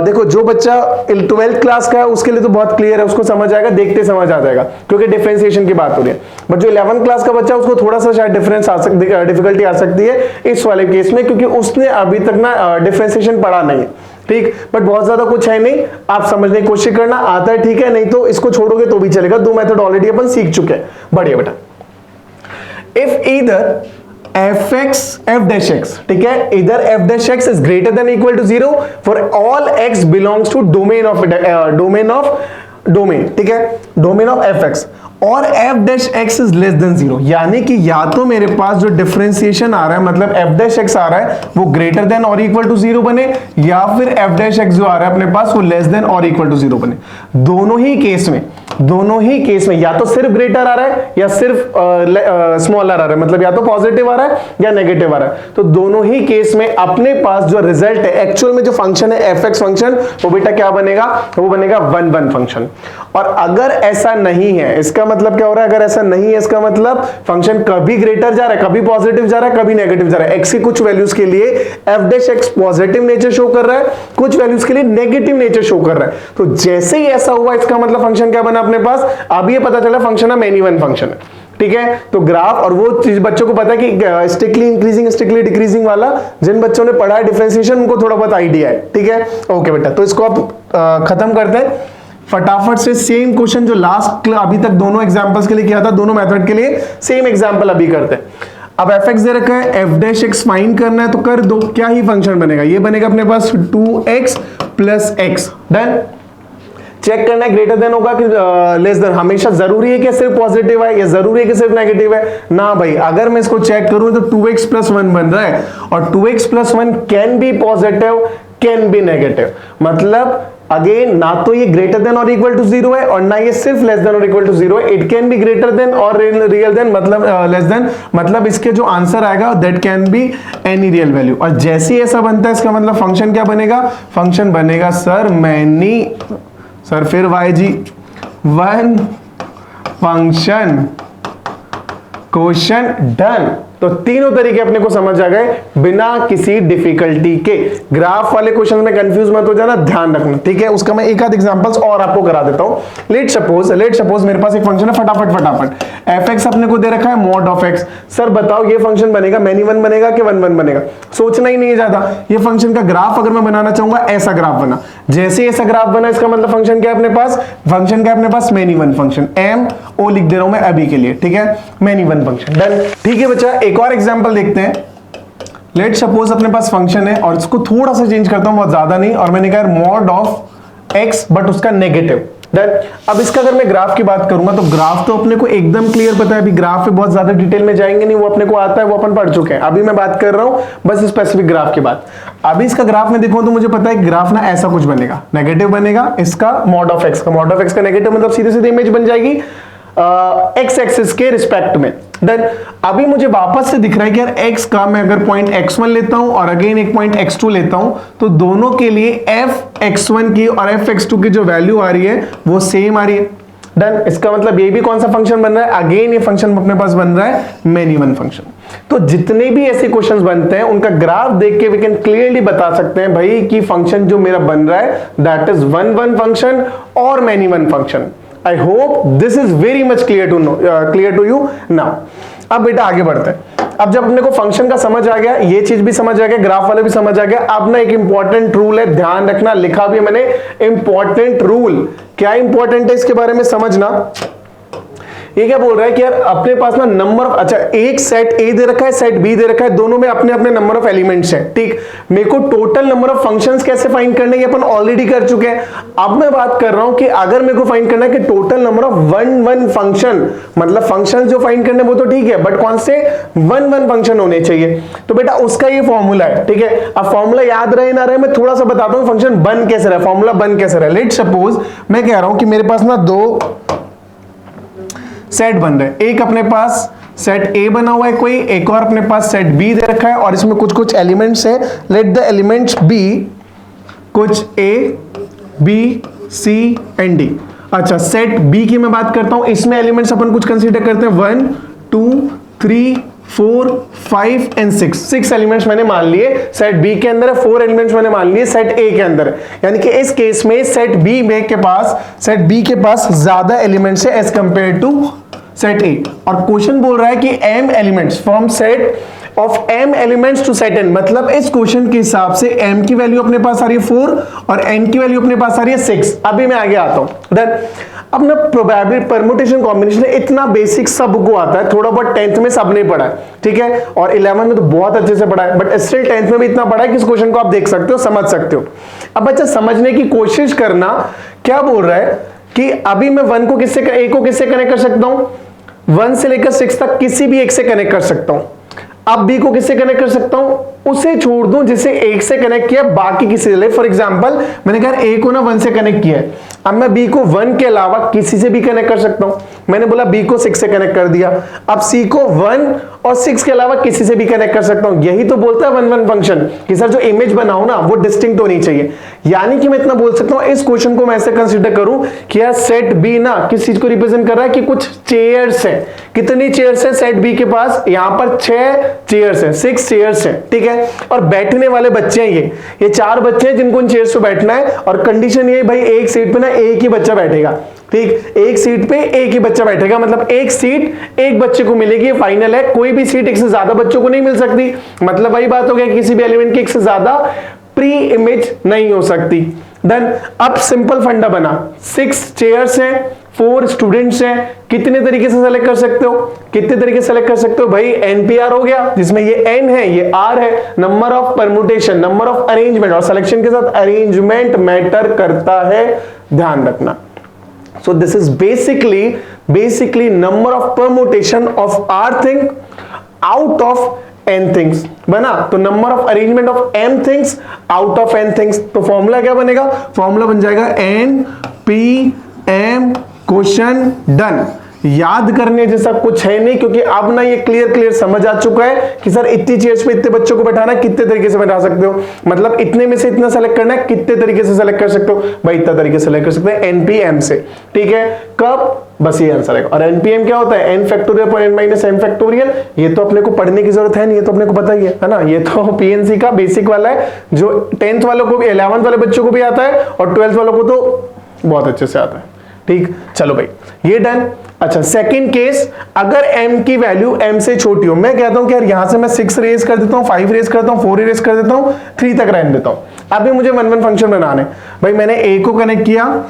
देखो जो बच्चा 12th क्लास का है उसके लिए तो बहुत क्लियर है, उसको समझ आएगा, देखते समझ आ जाएगा क्योंकि डिफरेंशिएशन की बात हो रही है। बट जो 11th क्लास का बच्चा उसको थोड़ा सा शायद डिफरेंस आ सकती है, डिफिकल्टी आ सकती है इस वाले केस में, क्योंकि उसने अभी तक ना डिफरेंशिएशन पढ़ा नहीं है, ठीक। बट बहुत ज्यादा कुछ है नहीं, आप समझने की कोशिश करना, आता है ठीक है, नहीं तो इसको छोड़ोगे तो भी चलेगा। 2 मेथड ऑलरेडी अपन सीख चुके हैं, बढ़िया बेटा। If either fx f dash x, ठीक है, इधर f dash x is greater than or equal to 0 for all x belongs to domain of domain, ठीक है, domain of fx, और f dash x is less than 0, यानी कि या तो मेरे पास जो डिफरेंशिएशन आ रहा है मतलब f dash x आ रहा है वो ग्रेटर देन और इक्वल टू 0 बने, या फिर f dash x जो आ रहा है अपने पास वो लेस देन और इक्वल टू 0 बने। दोनों ही केस में या तो सिर्फ ग्रेटर आ रहा है या सिर्फ स्मॉलर आ रहा है, मतलब या तो पॉजिटिव आ रहा है या नेगेटिव आ रहा है। तो दोनों ही केस में अपने पास जो रिजल्ट है एक्चुअल में जो फंक्शन है fx फंक्शन, वो बेटा क्या बनेगा, वो बनेगा 1 1 फंक्शन। और अगर ऐसा नहीं है, इसका मतलब क्या हो रहा है, अगर ऐसा नहीं है इसका मतलब फंक्शन कभी ग्रेटर जा रहा है, कभी पॉजिटिव जा रहा है, कभी नेगेटिव जा रहा है। x की कुछ वैल्यूज के लिए f dash x positive nature show कर रहा है, कुछ वैल्यूज के लिए नेगेटिव नेचर शो कर रहा है। तो जैसे ही ऐसा हुआ इसका मतलब फंक्शन क्या बना अपने पास, अब ये पता चला फंक्शन है मेनी वन फंक्शन है, ठीक है। तो ग्राफ, और वो चीज बच्चों को पता है कि स्ट्रिक्टली इंक्रीजिंग स्ट्रिक्टली डिक्रीजिंग वाला, जिन बच्चों ने पढ़ा है डिफरेंशिएशन उनको थोड़ा बहुत आइडिया है, ठीक है। ओके बेटा, तो इसको आप खत्म करते हैं फटाफट से। सेम क्वेश्चन जो लास्ट अभी तक दोनों एग्जांपल्स के लिए किया था, दोनों मेथड के लिए सेम एग्जांपल अभी करते हैं। अब fx दे रखा है, f डैश x फाइंड करना है, तो कर दो। क्या ही फंक्शन बनेगा, ये बनेगा अपने पास 2x plus x। Done. Check करना है ग्रेटर देन होगा कि लेस देन। हमेशा जरूरी है कि सिर्फ पॉजिटिव है या जरूरी है कि सिर्फ नेगेटिव है ना भाई। अगर मैं इसको चेक करूं तो 2x प्लस 1 बन रहा है, और 2x plus 1 can be positive can be negative. मतलब अगेन ना तो ये ग्रेटर देन और इक्वल टू 0 है, और ना ये सिर्फ लेस देन और इक्वल टू 0 है। It can be greater than और रियल देन, मतलब लेस देन, मतलब इसके जो आंसर आएगा that can be any real value. और जैसे ही ऐसा बनता है इसका मतलब फंक्शन क्या बनेगा, फंक्शन बनेगा सर मैनी, सर फिर yg one function question. Done. तो तीनों तरीके अपने को समझ आ गए बिना किसी डिफिकल्टी के। ग्राफ वाले क्वेश्चन में कंफ्यूज मत हो जाना, ध्यान रखना, ठीक है। उसका मैं एक आध एग्जांपल्स और आपको करा देता हूं। लेट सपोज मेरे पास एक फंक्शन है, फटाफट fx अपने को दे रखा है mod ऑफ x। सर बताओ ये फंक्शन बनेगा मैनी वन बनेगा कि वन वन बनेगा, सोचना ही नहीं है ज्यादा। ये फंक्शन का ग्राफ अगर मैं बनाना चाहूंगा, ऐसा ग्राफ बना, जैसे ऐसा ग्राफ बना इसका मतलब फंक्शन क्या है अपने पास, फंक्शन क्या है अपने पास, many one function. M O लिख दे रहा हूं मैं अभी के लिए, ठीक है, मैनी वन फंक्शन। डन। ठीक है बच्चा, एक और एग्जांपल देखते हैं। लेट सपोज अपने पास फंक्शन है, और इसको थोड़ा सा चेंज करता हूं, बहुत ज्यादा नहीं, और मैंने कहा mod ऑफ x बट उसका नेगेटिव। डन। अब इसका अगर मैं ग्राफ की बात करूंगा तो ग्राफ तो अपने को एकदम क्लियर पता है, अभी ग्राफ पे बहुत ज्यादा डिटेल में जाएंगे नहीं, वो अपने को आता है, वो अपन पढ़ चुके हैं। अभी मैं बात कर रहा हूं बस स्पेसिफिक ग्राफ की बात। अभी इसका ग्राफ में देखो तो मुझे पता है ग्राफ ना ऐसा कुछ बनेगा, नेगेटिव बनेगा इसका mod ऑफ x का। mod ऑफ x का नेगेटिव मतलब सीधे सीधे इमेज बन जाएगी x एक्सिस के रिस्पेक्ट में। देन अभी मुझे वापस से दिख रहा है कि यार x का मैं अगर पॉइंट x1 लेता हूं और अगेन एक पॉइंट x2 लेता हूं, तो दोनों के लिए f(x1) की और f(x2) की जो वैल्यू आ रही है वो सेम आ रही है। डन। इसका मतलब ये भी कौन सा फंक्शन बन रहा है, अगेन ये फंक्शन अपने पास बन रहा है मेनी वन फंक्शन। तो जितने भी ऐसे क्वेश्चंस बनते हैं उनका ग्राफ देख के वी कैन क्लियरली बता सकते हैं भाई कि फंक्शन जो मेरा बन रहा है that is one one function और many one function. I hope this is very much clear to you now। अब बेटा आगे बढ़ते हैं। अब जब अपने को फंक्शन का समझ आ गया, ये चीज भी समझ आ गया, ग्राफ वाले भी समझ आ गया, अब ना एक इंपॉर्टेंट रूल है, ध्यान रखना, लिखा भी है मैंने, इंपॉर्टेंट रूल। क्या इंपॉर्टेंट है इसके बारे में समझना। ये क्या बोल रहा है कि यार अपने पास ना नंबर ऑफ, अच्छा एक सेट ए दे रखा है, सेट बी दे रखा है, दोनों में अपने अपने नंबर ऑफ एलिमेंट्स हैं, ठीक। मेरे को टोटल नंबर ऑफ फंक्शंस कैसे फाइंड करने, ये अपन ऑलरेडी कर चुके हैं। अब मैं बात कर रहा हूं कि अगर मेरे को फाइंड करना है कि total number of one one function, मतलब फंक्शन जो फाइंड करने वो तो ठीक है, बट कौन से, वन वन फंक्शन होने चाहिए। तो बेटा उसका ये फॉर्मूला है, ठीक है। अब फॉर्मूला याद रहे ना रहे, मैं थोड़ा सा बताता हूँ फंक्शन बन कैसे रहा, फॉर्मूला बन कैसे रहा। लेट सपोज मैं कह रहा हूं कि मेरे पास ना दो सेट बन रहे हैं, एक अपने पास सेट ए बना हुआ है कोई, एक और अपने पास सेट बी दे रखा है, और इसमें कुछ कुछ एलिमेंट्स है। लेट द एलिमेंट्स बी कुछ A B C and D. अच्छा सेट बी की मैं बात करता हूं, इसमें एलिमेंट्स अपन कुछ कंसीडर करते हैं 1 2 3 4 5 एंड 6 एलिमेंट्स मैंने मान लिए सेट बी के अंदर है, 4 एलिमेंट्स मैंने मान लिए सेट ए के अंदर है। यानी कि इस केस में सेट बी के पास ज्यादा एलिमेंट्स है as compare to set A. और क्वेश्चन बोल रहा है कि m elements from set of m elements to set n, मतलब इस क्वेश्चन के हिसाब से m की वैल्यू अपने पास आ रही है 4 और n की वैल्यू अपने पास आ रही है 6। अभी मैं आगे आता हूं। देन अब ना प्रोबेबिलिटी परम्यूटेशन कॉम्बिनेशन इतना बेसिक सबको आता है, थोड़ा बहुत 10th में सबने पढ़ा है, ठीक है, और 11th में तो बहुत अच्छे से पढ़ा है, बट स्टिल 10th में भी इतना पढ़ा है कि इस क्वेश्चन को आप देख सकते हो, समझ सकते हो। अब बच्चा समझने की कोशिश करना, क्या बोल रहा है कि अभी मैं ए को किससे कनेक्ट कर सकता हूं, 1 से लेकर 6 तक किसी भी एक से कनेक्ट कर सकता हूं। अब बी को किससे कनेक्ट कर सकता हूं, उसे छोड़ दूं जिसे एक से कनेक्ट किया, बाकी किसी से। फॉर एग्जांपल मैंने कहा ए को ना 1 से कनेक्ट किया है, अब मैं बी को 1 के अलावा किसी से भी कनेक्ट कर सकता हूं। मैंने बोला बी को 6 से कनेक्ट कर दिया, अब सी को 1 और 6 के अलावा किसी से भी कनेक्ट कर सकता हूं। यही तो बोलता है 1 1 फंक्शन कि सर जो इमेज बनाओ ना वो डिस्टिंक्ट होनी चाहिए। यानी कि मैं इतना बोल सकता हूं, इस क्वेश्चन को मैं ऐसे कंसीडर करूं कि यार सेट बी ना किस चीज को रिप्रेजेंट कर रहा है कि कुछ चेयर्स हैं। कितनी चेयर्स है सेट बी के पास? यहां पर 6 चेयर्स है, 6 चेयर्स है, ठीक है। और बैठने वाले बच्चे हैं ये 4 बच्चे हैं जिनको इन चेयर्स पे बैठना है। और कंडीशन ये भाई एक सीट पे ना एक ही बच्चा बैठेगा, ठीक। एक सीट पे एक ही बच्चा बैठेगा, मतलब एक सीट एक बच्चे को मिलेगी, फाइनल है। कोई भी सीट एक से ज्यादा बच्चों को नहीं मिल सकती। मतलब वही बात हो गया, किसी भी एलिमेंट की एक से ज्यादा प्री इमेज नहीं हो सकती। देन अब सिंपल फंडा बना, 6 चेयर्स हैं, 4 स्टूडेंट्स हैं। कितने तरीके से सेलेक्ट कर सकते हो? कितने तरीके से सेलेक्ट कर सकते हो भाई? NPR हो गया, जिसमें ये N है, ये R है, number of permutation, number of arrangement. और सिलेक्शन के साथ अरेंजमेंट मैटर करता है, ध्यान रखना। So this is basically number of permutation of R thing out of n things बना। तो number of arrangement of m things out of n things। तो फॉर्मूला क्या बनेगा? फॉर्मूला बन जाएगा NPM क्वेश्चन डन। याद करने जैसा कुछ है नहीं, क्योंकि अब ना ये क्लियर समझ आ चुका है कि सर इतनी चेयर्स पे इतने बच्चों को बैठाना है, कितने तरीके से बैठा सकते हो। मतलब इतने में से इतना सेलेक्ट करना है, कितने तरीके से सेलेक्ट कर सकते हो भाई? इतना तरीके से सेलेक्ट कर सकते हैं NPM से, ठीक है। कब? बस ये आंसर है। और NPM क्या होता है? n फैक्टोरियल पर n माइनस m फैक्टोरियल। ये तो अपने को पढ़ने की जरूरत है नहीं, ये तो अपने को पता ही है ना। ये तो PNC का बेसिक वाला है, जो 10th वालों को भी, 11th वाले बच्चों को भी आता है, और 12th वालों को तो बहुत अच्छे से आता है, ठीक। चलो भाई ये डन। अच्छा सेकंड केस, अगर m की वैल्यू m से छोटी हो, मैं कहता हूं कि यार यहां से मैं 6 रेज कर देता हूं, 5 रेज कर देता हूं, 4 रेज कर देता हूं, 3 तक रहने देता हूं। अभी मुझे 1 1 फंक्शन बनाने भाई। मैंने a को कनेक्ट किया,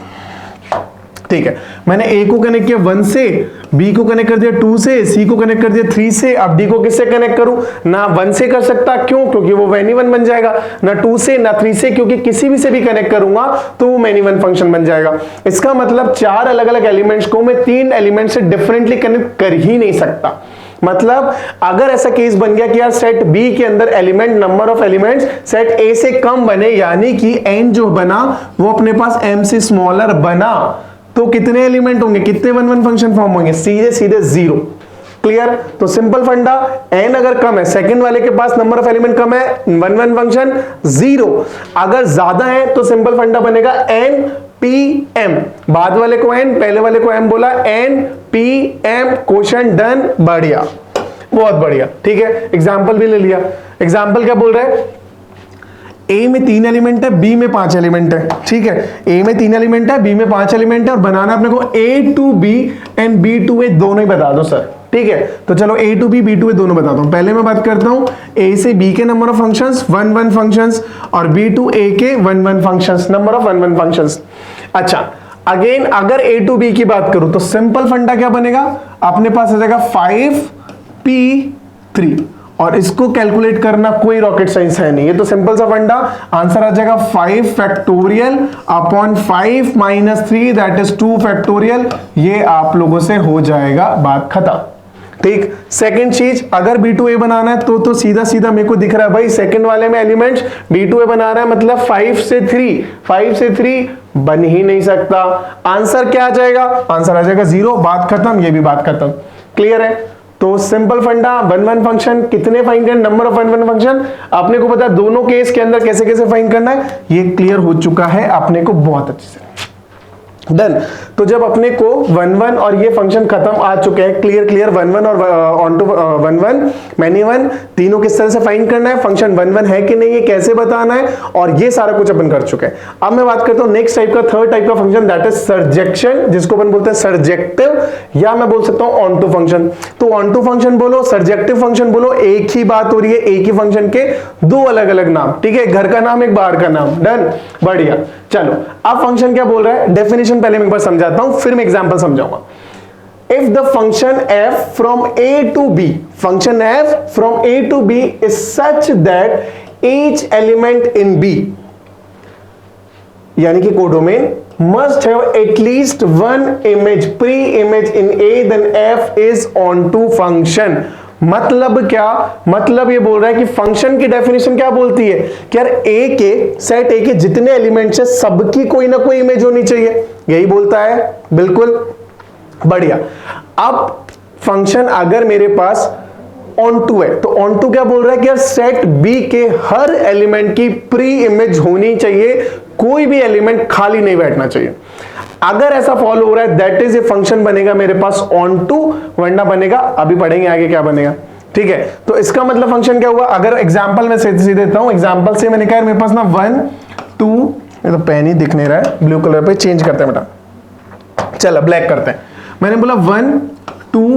ठीक है। मैंने a को कनेक्ट किया 1 से, b को कनेक्ट कर दिया 2 से, c को कनेक्ट कर दिया 3 से। अब d को किससे कनेक्ट करूं? ना 1 से कर सकता, क्यों? क्योंकि वो मैनी 1 बन जाएगा। ना 2 से, ना 3 से, क्योंकि किसी भी से भी कनेक्ट करूंगा तो वो मैनी 1 फंक्शन बन जाएगा। इसका मतलब 4 अलग अलग एलिमेंट्स को मैं 3 एलिमेंट से डिफरेंटली कनेक्ट कर ही नहीं सकता। मतलब अगर ऐसा केस बन गया कि यार सेट बी के अंदर element, number of elements set ए से कम बने, यानी कि n जो बना वो अपने पास m से स्मॉलर बना, तो कितने एलिमेंट होंगे? कितने 1 1 फंक्शन फॉर्म होंगे? सीधे 0। क्लियर? तो सिंपल फंडा, n अगर कम है, सेकंड वाले के पास नंबर ऑफ एलिमेंट कम है, 1 1 फंक्शन 0। अगर ज्यादा है तो सिंपल फंडा बनेगा NPM। बाद वाले को n, पहले वाले को m बोला, NPM क्वेश्चन डन। बढ़िया, बहुत बढ़िया, ठीक है। एग्जाम्पल भी ले लिया। एग्जाम्पल क्या बोल रहा है? A में 3 एलिमेंट है, B में 5 एलिमेंट है, ठीक है। A में 3 एलिमेंट है, B में 5 एलिमेंट है, और बनाना अपने को A to B and B to A दोनों ही बता दो सर, ठीक है। तो चलो A to B, B to A दोनों बताता हूं। पहले मैं बात करता हूं A से B के नंबर ऑफ फंक्शंस 1 1 फंक्शंस, और B to A के 1 1 फंक्शंस, नंबर ऑफ 1 1 फंक्शंस। अच्छा अगेन अगर A to B की बात करूं तो सिंपल फंडा क्या बनेगा? अपने पास आ जाएगा 5p3, और इसको कैलकुलेट करना कोई रॉकेट साइंस है नहीं, ये तो सिंपल सा फंडा। आंसर आ जाएगा 5 factorial upon 5 minus 3 that is 2 factorial. ये आप लोगों से हो जाएगा, बात खत्म, ठीक। सेकंड चीज, अगर B2A बनाना है तो सीधा सीधा मेरे को दिख रहा है भाई, सेकंड वाले में एलिमेंट्स B2A बना रहा है, मतलब 5 से 3 बन ही नहीं सकता। आंसर क्या आ जाएगा? आंसर आ जाएगा 0। बात खत्म, ये भी बात खत्म। क्लियर है? तो सिंपल फंडा, 1 1 फंक्शन कितने फाइंड करना, नंबर ऑफ 1 1 फंक्शन आपने को पता, दोनों केस के अंदर कैसे कैसे फाइंड करना है, ये क्लियर हो चुका है अपने को बहुत अच्छे से। डन। तो जब अपने को 1 1 और ये फंक्शन खत्म आ चुके हैं, क्लियर 1 1 और ऑन टू 1 1 मैनी 1 तीनों किस तरह से फाइंड करना है, फंक्शन 1 1 है कि नहीं, ये कैसे बताना है, और ये सारा कुछ अपन कर चुके हैं। अब मैं बात करता हूं नेक्स्ट टाइप का, थर्ड टाइप का फंक्शन, दैट इज सर्जेक्शन, जिसको अपन बोलते हैं सर्जेक्टिव, या मैं बोल सकता हूं ऑन टू फंक्शन। तो ऑन टू फंक्शन बोलो, सर्जेक्टिव फंक्शन बोलो, एक ही बात हो रही है, एक ही फंक्शन के 2 अलग अलग नाम, ठीक है। घर का नाम, एक बाहर का नाम। डन, बढ़िया। चलो अब फंक्शन क्या बोल रहा है, डेफिनेशन पहले मैं एक बार समझाता हूं, फिर मैं एग्जांपल समझाऊंगा। If the function f from a to b, function f from a to b is such that each element in b, यानी कि codomain must have at least one image, pre-image in a, then f is onto function। मतलब क्या? मतलब ये बोल रहा है कि फंक्शन की डेफिनेशन क्या बोलती है कि यार ए के, सेट ए के जितने एलिमेंट्स है सबकी कोई ना कोई इमेज होनी चाहिए, यही बोलता है। बिल्कुल बढ़िया। अब फंक्शन अगर मेरे पास ऑन टू है, तो ऑन टू क्या बोल रहा है कि यार सेट बी के हर एलिमेंट की प्री इमेज होनी चाहिए, कोई भी एलिमेंट खाली नहीं बैठना चाहिए। अगर ऐसा फॉलो हो रहा है दैट इज ए फंक्शन बनेगा मेरे पास ऑन टू, वरना बनेगा, अभी पढ़ेंगे आगे क्या बनेगा, ठीक है। तो इसका मतलब फंक्शन क्या हुआ, अगर एग्जांपल में सीधे देता हूं, एग्जांपल से मैंने कहा मेरे पास ना 1 2, ये तो पेन ही दिख नहीं रहा है, ब्लू कलर पे चेंज करते हैं बेटा, चलो ब्लैक करते हैं। मैंने बोला 1 2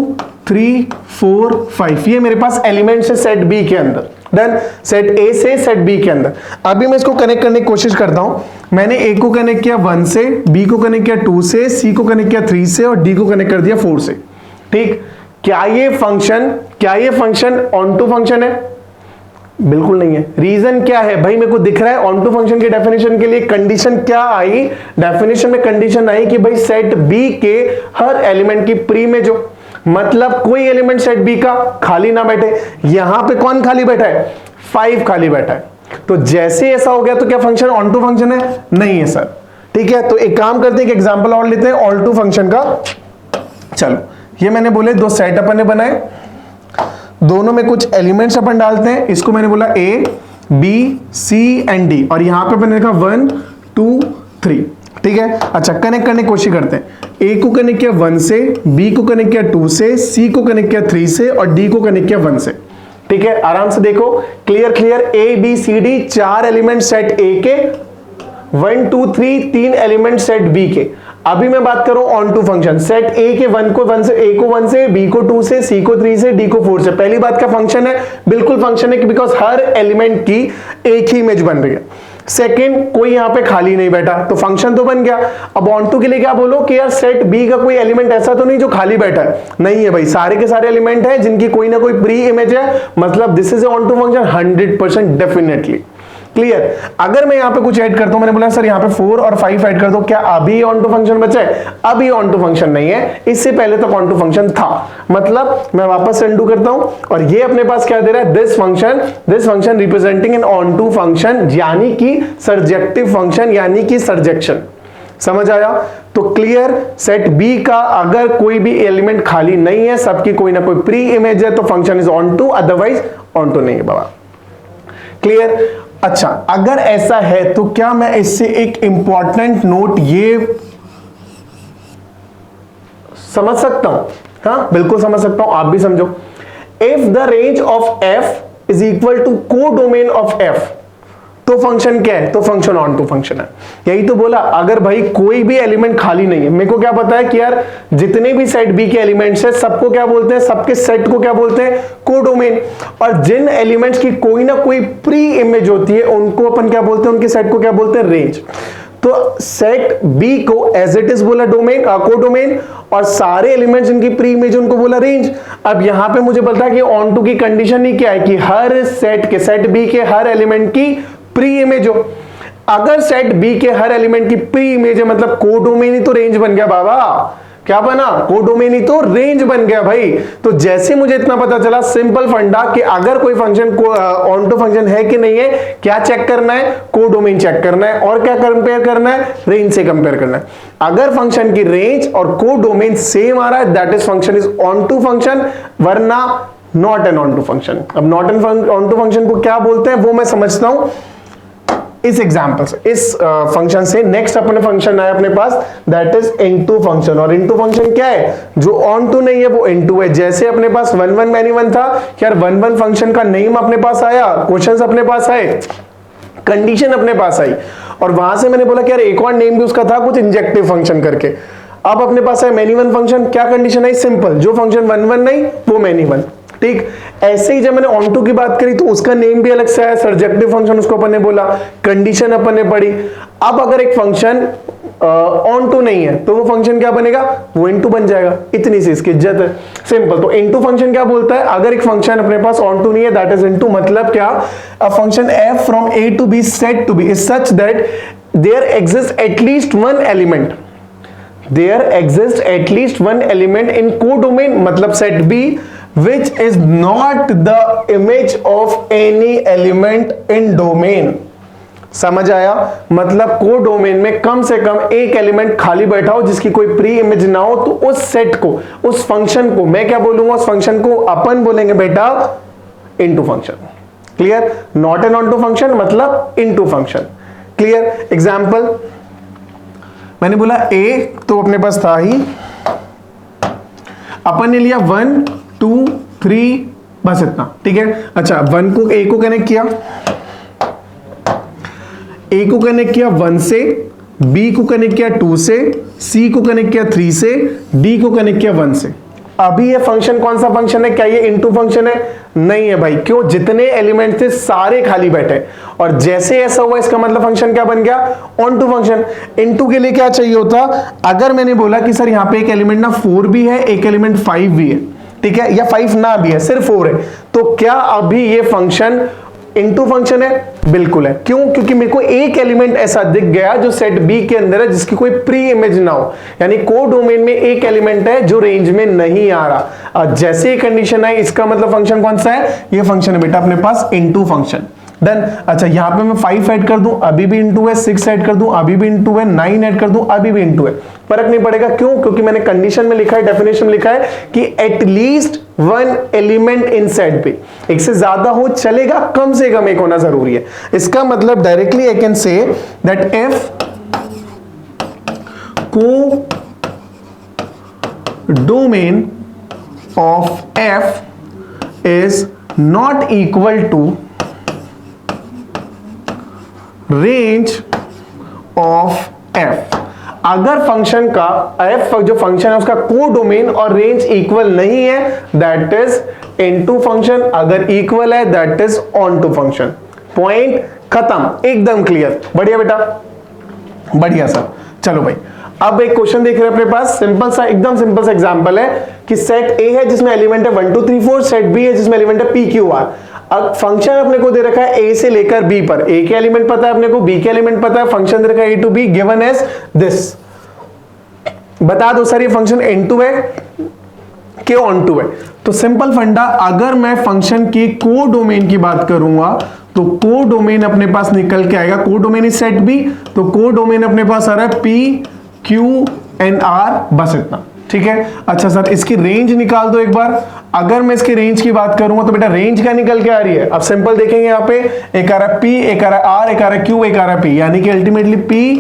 3 4 5, ये मेरे पास एलिमेंट्स है सेट बी के अंदर, डन। सेट ए से सेट बी के अंदर। अभी मैं इसको कनेक्ट करने की कोशिश करता हूं। मैंने ए को कनेक्ट किया 1 से, बी को कनेक्ट किया 2 से, सी को कनेक्ट किया 3 से और डी को कनेक्ट कर दिया 4 से, ठीक। क्या ये फंक्शन ऑन टू फंक्शन है? बिल्कुल नहीं है। रीजन क्या है भाई, मेरे को दिख रहा है ऑन टू फंक्शन के डेफिनेशन के लिए कंडीशन क्या आई, डेफिनेशन में कंडीशन आई कि भाई सेट बी के हर एलिमेंट की प्री में जो, मतलब कोई एलिमेंट सेट बी का खाली ना बैठे। यहां पे कौन खाली बैठा है, 5 खाली बैठा है। तो जैसे ऐसा हो गया तो क्या फंक्शन ऑन टू फंक्शन है? नहीं है सर, ठीक है। तो एक काम करते हैं, एक एग्जांपल और लेते हैं ऑन टू फंक्शन का। चलो, ये मैंने बोले दो सेट अपन ने बनाए, दोनों में कुछ एलिमेंट्स अपन डालते हैं। इसको मैंने बोला A B C and D, और यहां पे मैंने लिखा 1 2 3, ठीक है। अच्छा, कनेक्ट करने की कोशिश करते हैं। ए को कनेक्ट किया 1 से, बी को कनेक्ट किया 2 से, सी को कनेक्ट किया 3 से और डी को कनेक्ट किया 1 से, ठीक है। आराम से देखो, clear A B C D 4 element set A के, 1 2 3 3 एलिमेंट सेट बी के। अभी मैं बात करूं onto function, set A के 1 को 1 से, ए को 1 से, बी को 2 से, सी को 3 से, डी को 4 से। पहली बात का फंक्शन है, बिल्कुल फंक्शन है कि बिकॉज हर एलिमेंट की एक ही इमेज बन रही है। सेकंड, कोई यहां पे खाली नहीं बैठा, तो फंक्शन तो बन गया। अब ऑन टू के लिए क्या बोलो कि यार सेट बी का कोई एलिमेंट ऐसा तो नहीं जो खाली बैठा है, नहीं है भाई, सारे के सारे एलिमेंट हैं जिनकी कोई ना कोई प्री इमेज है, मतलब this is onto function 100% definitely, clear. अगर मैं यहां पे कुछ ऐड करता हूं, मैंने बोला सर यहां पे 4 और 5 ऐड कर दो, क्या अभी ऑन टू फंक्शन बचा है? अभी ऑन टू फंक्शन नहीं है, इससे पहले तो ऑन टू फंक्शन था। मतलब मैं वापस अनडू करता हूं, और ये अपने पास क्या दे रहा है, this function representing an onto function, यानी कि सर्जेक्टिव फंक्शन, यानी कि सर्जेक्शन। समझ आया? तो क्लियर, सेट बी का अगर कोई भी एलिमेंट खाली नहीं है, सबकी कोई ना कोई प्री इमेज है, तो function is onto, otherwise onto नहीं है बाबा, क्लियर। अच्छा, अगर ऐसा है तो क्या मैं इससे एक इंपॉर्टेंट नोट ये समझ सकता हूं? हाँ, बिल्कुल समझ सकता हूं, आप भी समझो। If the range of F is equal to codomain of F, तो फंक्शन क्या है? तो फंक्शन ऑन टू फंक्शन है। यही तो बोला, अगर भाई कोई भी एलिमेंट खाली नहीं है, मेरे को क्या पता है कि यार जितने भी सेट बी के एलिमेंट्स है सबको क्या बोलते हैं, सबके सेट को क्या बोलते हैं, कोडोमेन। और जिन एलिमेंट्स की कोई ना कोई प्री इमेज होती है उनको अपन क्या बोलते हैं, उनके सेट को क्या बोलते हैं, रेंज। तो सेट बी को एज इट इज बोला डोमेन, कोडोमेन, और सारे एलिमेंट्स जिनकी प्री इमेज उनको बोला रेंज। अब यहां पे मुझे पता है कि ऑन टू की कंडीशन ही क्या है कि हर सेट बी के हर एलिमेंट की प्री इमेज हो। अगर सेट बी के हर एलिमेंट की प्री इमेज है, मतलब कोडोमेन ही तो रेंज बन गया बाबा। क्या बना? कोडोमेन ही तो रेंज बन गया भाई। तो जैसे मुझे इतना पता चला, सिंपल फंडा, कि अगर कोई फंक्शन ऑन टू फंक्शन है कि नहीं है, क्या चेक करना है, कोडोमेन चेक करना है, और क्या कंपेयर करना है, रेंज से कंपेयर करना है। अगर फंक्शन की रेंज और कोडोमेन सेम आ रहा है, that is function is onto function, वरना not an onto function. अब not an onto function को क्या बोलते हैं वो मैं समझता हूं इस एग्जांपल से, इस फंक्शन से। नेक्स्ट अपने फंक्शन आया अपने पास, दैट इज इनटू फंक्शन। और इनटू फंक्शन क्या है? जो ऑन टू नहीं है वो इनटू है। जैसे अपने पास 1 1 मैनी 1 था, यार 1 1 फंक्शन का नेम अपने पास आया, क्वेश्चंस अपने पास आए, कंडीशन अपने पास आई, और वहां से मैंने बोला कि यार एक और नेम भी उसका था कुछ इंजेक्टिव फंक्शन करके। अब अपने पास है मैनी 1 फंक्शन, क्या कंडीशन आई? सिंपल, जो फंक्शन 1 1 नहीं वो मैनी 1, ठीक। ऐसे ही जब मैंने ऑन टू की बात करी तो उसका नेम भी अलग से आया, सर्जेक्टिव फंक्शन उसको अपन ने बोला, कंडीशन अपन ने पढ़ी। अब अगर एक फंक्शन ऑन टू नहीं है तो वो फंक्शन क्या बनेगा? वो इनटू बन जाएगा। इतनी सी इसकी इज्जत है, सिंपल। तो इनटू फंक्शन क्या बोलता है? अगर एक फंक्शन अपने पास ऑन टू नहीं है, दैट इज इनटू। मतलब क्या? A function f from a to b set to b is such that there exist at least one element, there exists at least one element in codomain, मतलब set B, which is not the image of any element in domain। समझ आया? मतलब को domain में कम से कम एक element खाली बैठा हो जिसकी कोई प्री इमेज ना हो, तो उस सेट को, उस फंक्शन को मैं क्या बोलूंगा, उस फंक्शन को अपन बोलेंगे बेटा into function. Clear? Not an onto function मतलब इनटू फंक्शन। क्लियर? एग्जांपल मैंने बोला ए तो अपने पास था ही, अपन ने लिया 1 2 3 बस इतना, ठीक है। अच्छा, 1 को ए को कनेक्ट किया, ए को कनेक्ट किया 1 से, बी को कनेक्ट किया 2 से, सी को कनेक्ट किया 3 से, डी को कनेक्ट किया 1 से। अभी ये फंक्शन कौन सा फंक्शन है? क्या ये इनटू फंक्शन है? नहीं है भाई। क्यों? जितने एलिमेंट थे सारे खाली बैठे, और जैसे ऐसा हुआ इसका मतलब फंक्शन क्या बन गया? On to function. इनटू के लिए क्या चाहिए होता? अगर मैंने बोला कि सर यहां पे एक एलिमेंट ना 4 भी है, एक एलिमेंट 5 भी है, ठीक है, या 5 ना भी है, सिर्फ 4 है, तो क्या अभी ये फंक्शन इनटू फंक्शन है? बिल्कुल है। क्यों? क्योंकि मेरे को एक एलिमेंट ऐसा दिख गया जो सेट बी के अंदर है जिसकी कोई प्री इमेज ना हो, यानी को डोमेन में एक एलिमेंट है जो रेंज में नहीं आ रहा। जैसे ही कंडीशन है, इसका मतलब फंक्शन कौन सा है? ये फंक्शन है बेटा अपने पास इनटू फंक्शन। डन। अच्छा, यहां पे मैं 5 ऐड कर दूं अभी भी इनटू है, 6 ऐड कर दूं अभी भी इनटू है, 9 ऐड कर दूं अभी भी इनटू है, फर्क नहीं पड़ेगा। क्यों? क्योंकि मैंने कंडीशन में लिखा है, डेफिनेशन में लिखा है कि एटलीस्ट 1 एलिमेंट इन सेट पे। एक से ज्यादा हो चलेगा, कम से कम एक होना जरूरी है। इसका मतलब directly I can say that if codomain of F is not equal to range of F. अगर फंक्शन का एफ जो फंक्शन है उसका को डोमेन और रेंज इक्वल नहीं है, दैट इज इनटू फंक्शन। अगर इक्वल है that is onto function. Point खत्म, एकदम क्लियर। बढ़िया बेटा, बढ़िया सर। चलो भाई, अब एक क्वेश्चन देख रहे हैं अपने पास, सिंपल सा, एकदम सिंपल सा एग्जांपल है कि सेट ए है जिसमें एलिमेंट है 1 2 3 4, सेट बी है जिसमें एलिमेंट है पी क्यू आर। अब फंक्शन अपने को दे रखा है ए से लेकर बी पर, ए के एलिमेंट पता है अपने को, बी के एलिमेंट पता है, फंक्शन दे रखा है A to B given as this. बता दो सर ये फंक्शन इनटू है कि ऑन टू है? तो सिंपल फंडा, अगर मैं फंक्शन की को डोमेन की बात करूंगा तो को डोमेन अपने पास निकल के आएगा, को डोमेन इज सेट बी, तो को डोमेन अपने पास आ रहा है पी क्यू एन आर, बस इतना, ठीक है। अच्छा सर, इसकी रेंज निकाल दो एक बार। अगर मैं इसकी रेंज की बात करूंगा तो बेटा रेंज क्या निकल के आ रही है? अब सिंपल देखेंगे, यहाँ पे एक आ रहा है पी, एक आ रहा है आर, एक आ रहा है क्यू, एक आ रहा है पी, यानी कि अल्टीमेटली पी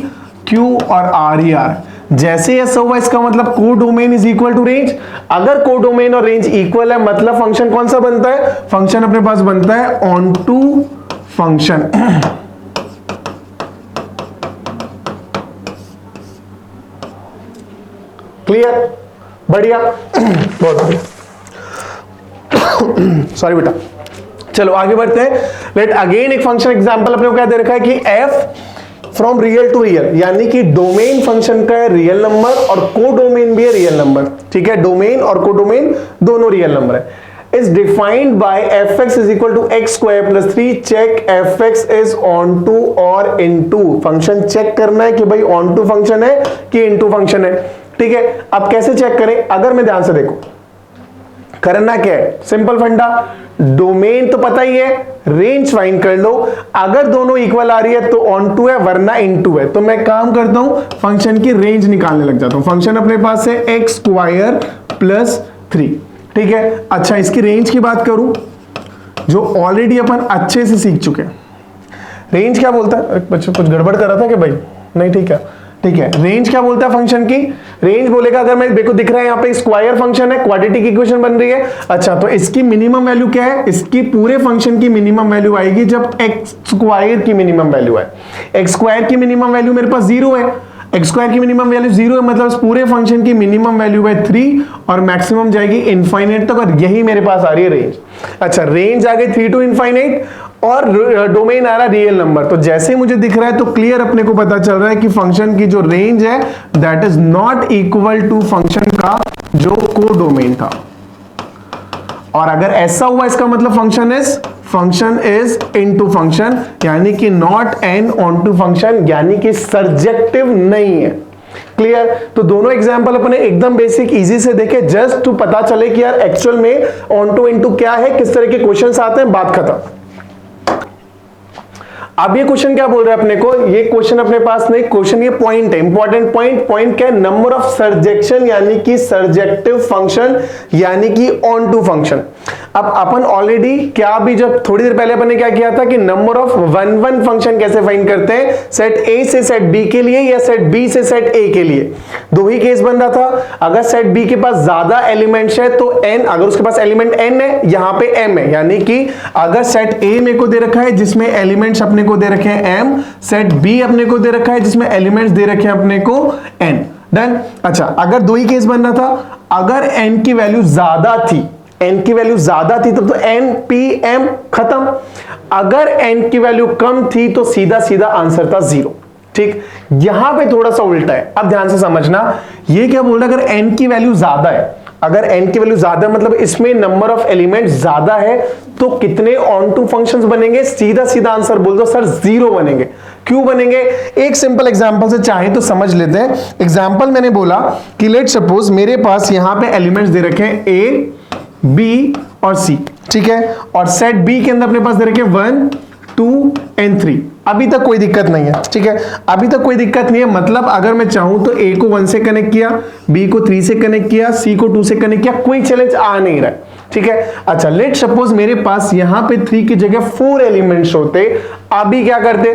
क्यू और आर ही आर। जैसे ऐसा हुआ इसका मतलब codomain is equal to range. अगर को डोमेन और रेंज इक्वल है मतलब फंक्शन कौन सा बनता है? फंक्शन अपने पास बनता है ऑन टू फंक्शन। क्लियर? बढ़िया, बहुत बढ़िया। सॉरी बेटा, चलो आगे बढ़ते हैं। लेट अगेन एक फंक्शन एग्जांपल अपने को क्या दे रखा है कि f from real to real, यानी कि डोमेन फंक्शन का है रियल नंबर और को डोमेन भी है रियल नंबर, ठीक है। डोमेन और को डोमेन दोनों रियल नंबर है। is defined by fx is equal to x square plus 3, check fx is on to or into। Function check करना है कि भाई ऑन टू फंक्शन है कि इनटू फंक्शन है, ठीक है। अब कैसे चेक करें? अगर मैं ध्यान से देखो, करना क्या है? सिंपल फंडा, डोमेन तो पता ही है, रेंज फाइंड कर लो। अगर दोनों इक्वल आ रही है तो ऑन टू है वरना इनटू है। तो मैं काम करता हूं, फंक्शन की रेंज निकालने लग जाता हूं। फंक्शन अपने पास है एक्स स्क्वायर प्लस 3, ठीक है। अच्छा, इसकी रेंज की बात करूं जो ऑलरेडी अपन अच्छे से सीख चुके हैं। रेंज क्या बोलता है? बच्चों कुछ गड़बड़ कर रहा था कि भाई? नहीं, ठीक है, ठीक है। रेंज क्या बोलता है फंक्शन की? रेंज बोलेगा, अगर मैं देखो दिख रहा है यहाँ पे स्क्वायर फंक्शन है, क्वाड्रेटिक इक्वेशन बन रही है। अच्छा, तो इसकी मिनिमम वैल्यू क्या है? इसकी पूरे फंक्शन की मिनिमम वैल्यू आएगी जब एक्स स्क्वायर की मिनिमम वैल्यू है। एक्स स्क्वायर की मिनिमम वैल्यू मेरे पास 0 है, एक्स स्क्वायर की मिनिमम वैल्यू 0 है, मतलब इस पूरे फंक्शन की मिनिमम वैल्यू है 3 और मैक्सिमम जाएगी इनफाइनाइट तक, और यही मेरे पास आ रही है रेंज। अच्छा, रेंज आ गई 3 टू इनफाइनाइट और डोमेन आ रहा है रियल नंबर। तो जैसे मुझे दिख रहा है तो क्लियर अपने को पता चल रहा है कि फंक्शन की जो रेंज है that is not equal to function का जो को डोमेन था। और अगर ऐसा हुआ इसका मतलब फंक्शन इज इनटू फंक्शन, यानी कि not an onto function, यानी कि सर्जेक्टिव नहीं है। क्लियर? तो दोनों एग्जांपल अपने एकदम बेसिक इजी से देखे, जस्ट टू पता चले कि यार एक्चुअल में ऑन टू इनटू क्या है, किस तरह के क्वेश्चंस आते हैं, बात खत्म। अब ये क्वेश्चन क्या बोल रहा है अपने को, ये क्वेश्चन अपने पास नहीं, क्वेश्चन ये पॉइंट है, इंपॉर्टेंट पॉइंट क्या है, नंबर ऑफ सर्जेक्शन यानी कि सर्जेक्टिव फंक्शन यानी कि ऑन टू फंक्शन। अब अपन ऑलरेडी क्या भी जब थोड़ी देर पहले अपन ने क्या किया था कि नंबर ऑफ वन फंक्शन कैसे फाइंड करते हैं, सेट ए से सेट बी के लिए या सेट बी से सेट ए के लिए। दो ही केस बन रहा था, अगर सेट बी के पास ज्यादा एलिमेंट्स है तो n, अगर उसके पास एलिमेंट n है, यहां पे m है, यानी कि अगर सेट a मेरे को दे रखा है जिसमें एलिमेंट्स अपने को दे रखे हैं m, सेट b अपने को दे रखा है जिसमें एलिमेंट्स दे रखे हैं अपने को n। डन। अच्छा, अगर दो ही केस बन रहा था, अगर n की वैल्यू ज्यादा थी, n की वैल्यू ज्यादा थी तो n p m खत्म, अगर n की वैल्यू कम थी तो सीधा सीधा आंसर था 0। ठीक, यहां पे थोड़ा सा उल्टा है, अब ध्यान से समझना। ये क्या बोल रहा है, अगर n की वैल्यू ज्यादा है, अगर n की वैल्यू ज्यादा मतलब इसमें नंबर ऑफ एलिमेंट ज्यादा है तो कितने ऑन टू फंक्शंस बनेंगे, सीधा सीधा आंसर बोल दो सर 0 बनेंगे। क्यों बनेंगे, एक सिंपल एग्जांपल से चाहे तो समझ लेते हैं। एग्जांपल मैंने बोला कि लेट सपोज मेरे पास यहां पे एलिमेंट्स दे रखे हैं a b और c, ठीक है, और सेट b के अंदर अपने पास दे रखे 1 2 and 3। अभी तक कोई दिक्कत नहीं है, ठीक है, अभी तक कोई दिक्कत नहीं है। मतलब अगर मैं चाहूं तो a को 1 से कनेक्ट किया, b को 3 से कनेक्ट किया, c को 2 से कनेक्ट किया, कोई चैलेंज आ नहीं रहा है, ठीक है। अच्छा, लेट सपोज मेरे पास यहां पे 3 की जगह 4 एलिमेंट्स होते, अभी क्या करते,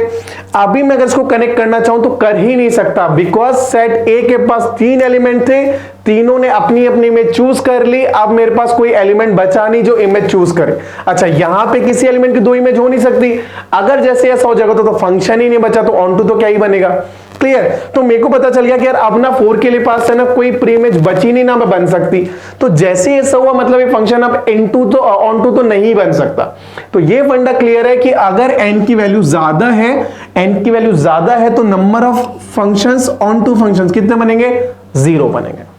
अभी मैं अगर इसको कनेक्ट करना चाहूं तो कर ही नहीं सकता, बिकॉज सेट ए के पास 3 एलिमेंट थे, तीनों ने अपनी अपनी इमेज चूज कर ली, अब मेरे पास कोई एलिमेंट बचा नहीं जो इमेज चूज करे। अच्छा, यहां पे किसी एलिमेंट की 2 इमेज हो नहीं सकती, अगर जैसे ऐसा हो जाएगा तो फंक्शन ही नहीं बचा, तो ऑन टू तो क्या ही बनेगा। क्लियर, तो मेरे को पता चल गया कि यार अब ना 4 के लिए पास है ना कोई प्री इमेज बची नहीं ना मैं बन सकती, तो जैसे ऐसा हुआ मतलब ये फंक्शन अब इनटू तो ऑन टू तो नहीं बन सकता। तो ये फंडा क्लियर है कि अगर n की वैल्यू ज्यादा है, n की वैल्यू ज्यादा है तो number of functions onto functions कितने बनेंगे, 0 बनेंगे।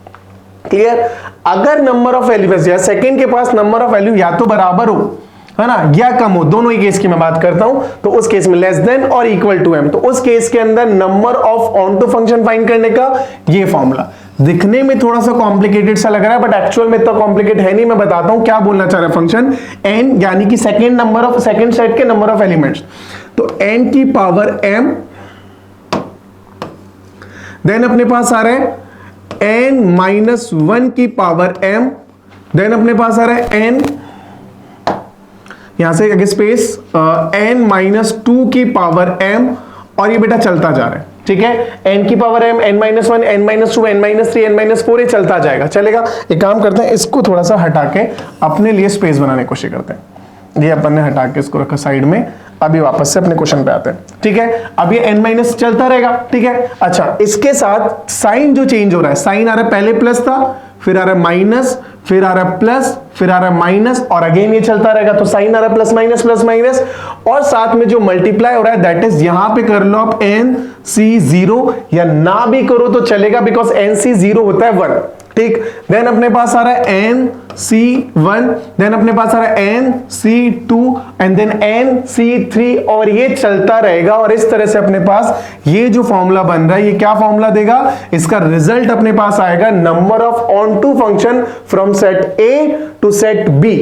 क्लियर, अगर नंबर ऑफ एलिमेंट्स या सेकंड के पास नंबर ऑफ वैल्यू या तो बराबर हो, है ना, या कम हो, दोनों ही केस की मैं बात करता हूं, तो उस केस में लेस देन और इक्वल टू m, तो उस केस के अंदर number of onto function find करने का ये फॉर्मूला। दिखने में थोड़ा सा कॉम्प्लिकेटेड सा लग रहा है बट एक्चुअल में इतना कॉम्प्लिकेट है नहीं। मैं बताता हूं क्या बोलना चाह रहा है फंक्शन, n यानी कि second number of second set के नंबर ऑफ एलिमेंट्स, तो n की पावर m, देन अपने पास आ रहा है n माइनस 1 की पावर m, देन अपने पास आ रहा है n, यहां से आगे स्पेस n माइनस 2 की पावर m, और ये बेटा चलता जा रहा है, ठीक है, n की power m, n minus 1, n minus 2, n minus 3, n minus 4, ये चलता जाएगा, चलेगा। एक काम करते हैं, इसको थोड़ा सा हटा के अपने लिए स्पेस बनाने की कोशिश करते हैं। ये अपन ने हटा के इसको रखा साइड में, अभी वापस से अपने क्वेश्चन पे आते हैं, ठीक है। अब ये n माइनस चलता रहेगा, ठीक है। अच्छा, इसके साथ साइन जो चेंज हो रहा है, साइन आ रहा है, पहले प्लस था, फिर आ रहा है माइनस, फिर आ रहा है प्लस, फिर आ रहा है माइनस, और अगेन ये चलता रहेगा, तो साइन आ रहा है प्लस माइनस, और साथ में जो मल्टीप्लाई हो रहा है दैट इज यहां पे कर लो आप NC0, या ना भी करो तो चलेगा बिकॉज NC0 होता है 1, ठीक। देन अपने पास आ रहा है NC1, देन अपने पास आ रहा है NC2 एंड देन NC3, और ये चलता रहेगा। और इस तरह से अपने पास ये जो फॉर्मूला बन रहा है, ये क्या फॉर्मूला देगा, इसका रिजल्ट अपने पास आएगा number of onto function from set A to set B,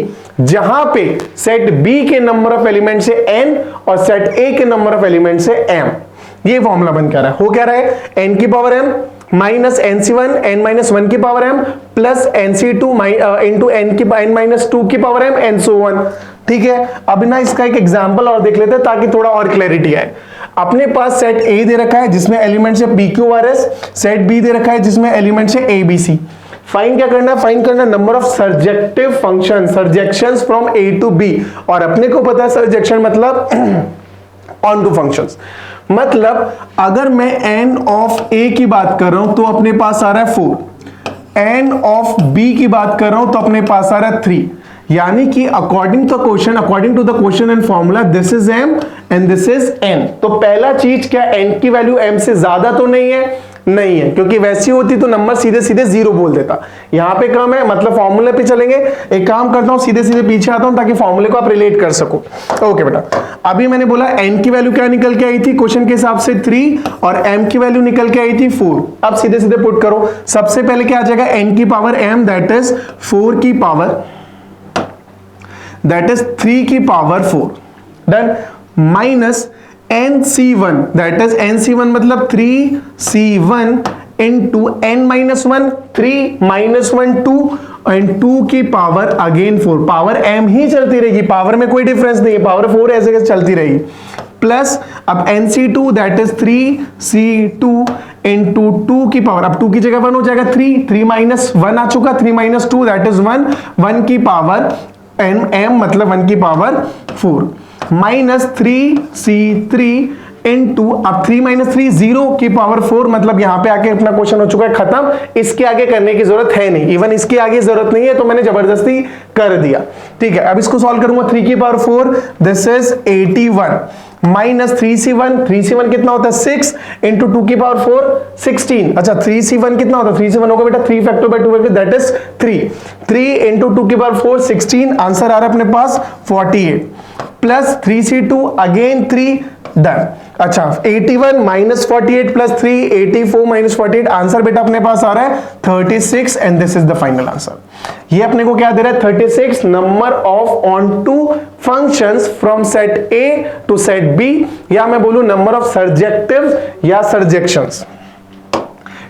जहां पे सेट B के नंबर ऑफ एलिमेंट से n और सेट A के नंबर ऑफ एलिमेंट से m। ये फॉर्मूला बन क्या रहा है, हो क्या रहा है, n की power m minus NC1 n minus 1 की power m plus NC2 into n minus 2 की power m and so on, ठीक है। अब ना इसका एक एग्जांपल और देख लेते हैं ताकि थोड़ा और क्लैरिटी आए। अपने पास सेट A दे रखा है जिसमें एलिमेंट से PQRS, सेट B दे रखा है जिसमें एलिमेंट से ABC। फाइंड क्या करना है, फाइंड करना number of surjective function, surjections from A to B, और अपने को पता है सर्जेक्शन मतलब ऑन टू फंक्शंस। मतलब अगर मैं n ऑफ A की बात कर रहा हूं तो अपने पास आ रहा है 4, n ऑफ B की बात कर रहा हूं तो अपने पास आ रहा है 3, यानी कि according to the question and formula this is m and this is n। तो पहला चीज क्या, n की वैल्यू m से ज्यादा तो नहीं है, नहीं है, क्योंकि वैसी होती तो नंबर सीधे सीधे 0 बोल देता, यहां पे कम है मतलब फॉर्मूले पे चलेंगे। एक काम करता हूं, सीधे सीधे पीछे आता हूं ताकि फॉर्मूले को आप रिलेट कर सको। ओके बेटा, अभी मैंने बोला n की वैल्यू क्या निकल के आई थी क्वेश्चन के हिसाब से 3, और m की वैल्यू निकल के आई थी 4। अब सीधे सीधे पुट करो, सबसे पहले क्या आ जाएगा, n की पावर m दैट इज 4 की पावर, दैट इज 3 की power 4, done, minus NC1 that is NC1 मतलब 3C1 into n minus 1 3 minus 1 2 and 2 की पावर अगेन 4, पावर m ही चलती रहेगी, पावर में कोई डिफरेंस नहीं है, पावर 4 ऐसे कैसे चलती रहेगी, प्लस अब NC2 that is 3C2 into 2 की पावर, अब 2 की जगह 1 हो जाएगा 3 माइनस 1 आ चुका, 3 माइनस 2 दैट इज 1 की पावर m मतलब 1 की पावर 4 माइनस 3C3 इनटू अब 3 माइनस 3 0 की पावर 4, मतलब यहां पे आके अपना क्वेश्चन हो चुका है खत्म, इसके आगे करने की जरूरत है नहीं, इवन इसके आगे जरूरत नहीं है तो मैंने जबरदस्ती कर दिया। ठीक है, अब इसको सॉल्व करूंगा, 3 की power 4 this is 81 minus 3C1 कितना होता है 6 इंटू 2 की पावर 4 16, अच्छा 3C1 कितना होता है, 3C1 होगा बेटा 3 factor by 2 factor that is 3 into 2 की पावर 4 16, आंसर आ रहा है अपने पास 48 प्लस 3C2 अगेन 3 डन। अच्छा 81 माइनस 48 प्लस 3 84 माइनस 48, आंसर बेटा अपने पास आ रहा है 36 and this is the final answer. ये अपने को क्या दे रहा है 36 number of onto functions from set A to set B, या मैं बोलूं नंबर ऑफ सर्जेक्टिव्स या सर्जेक्शंस।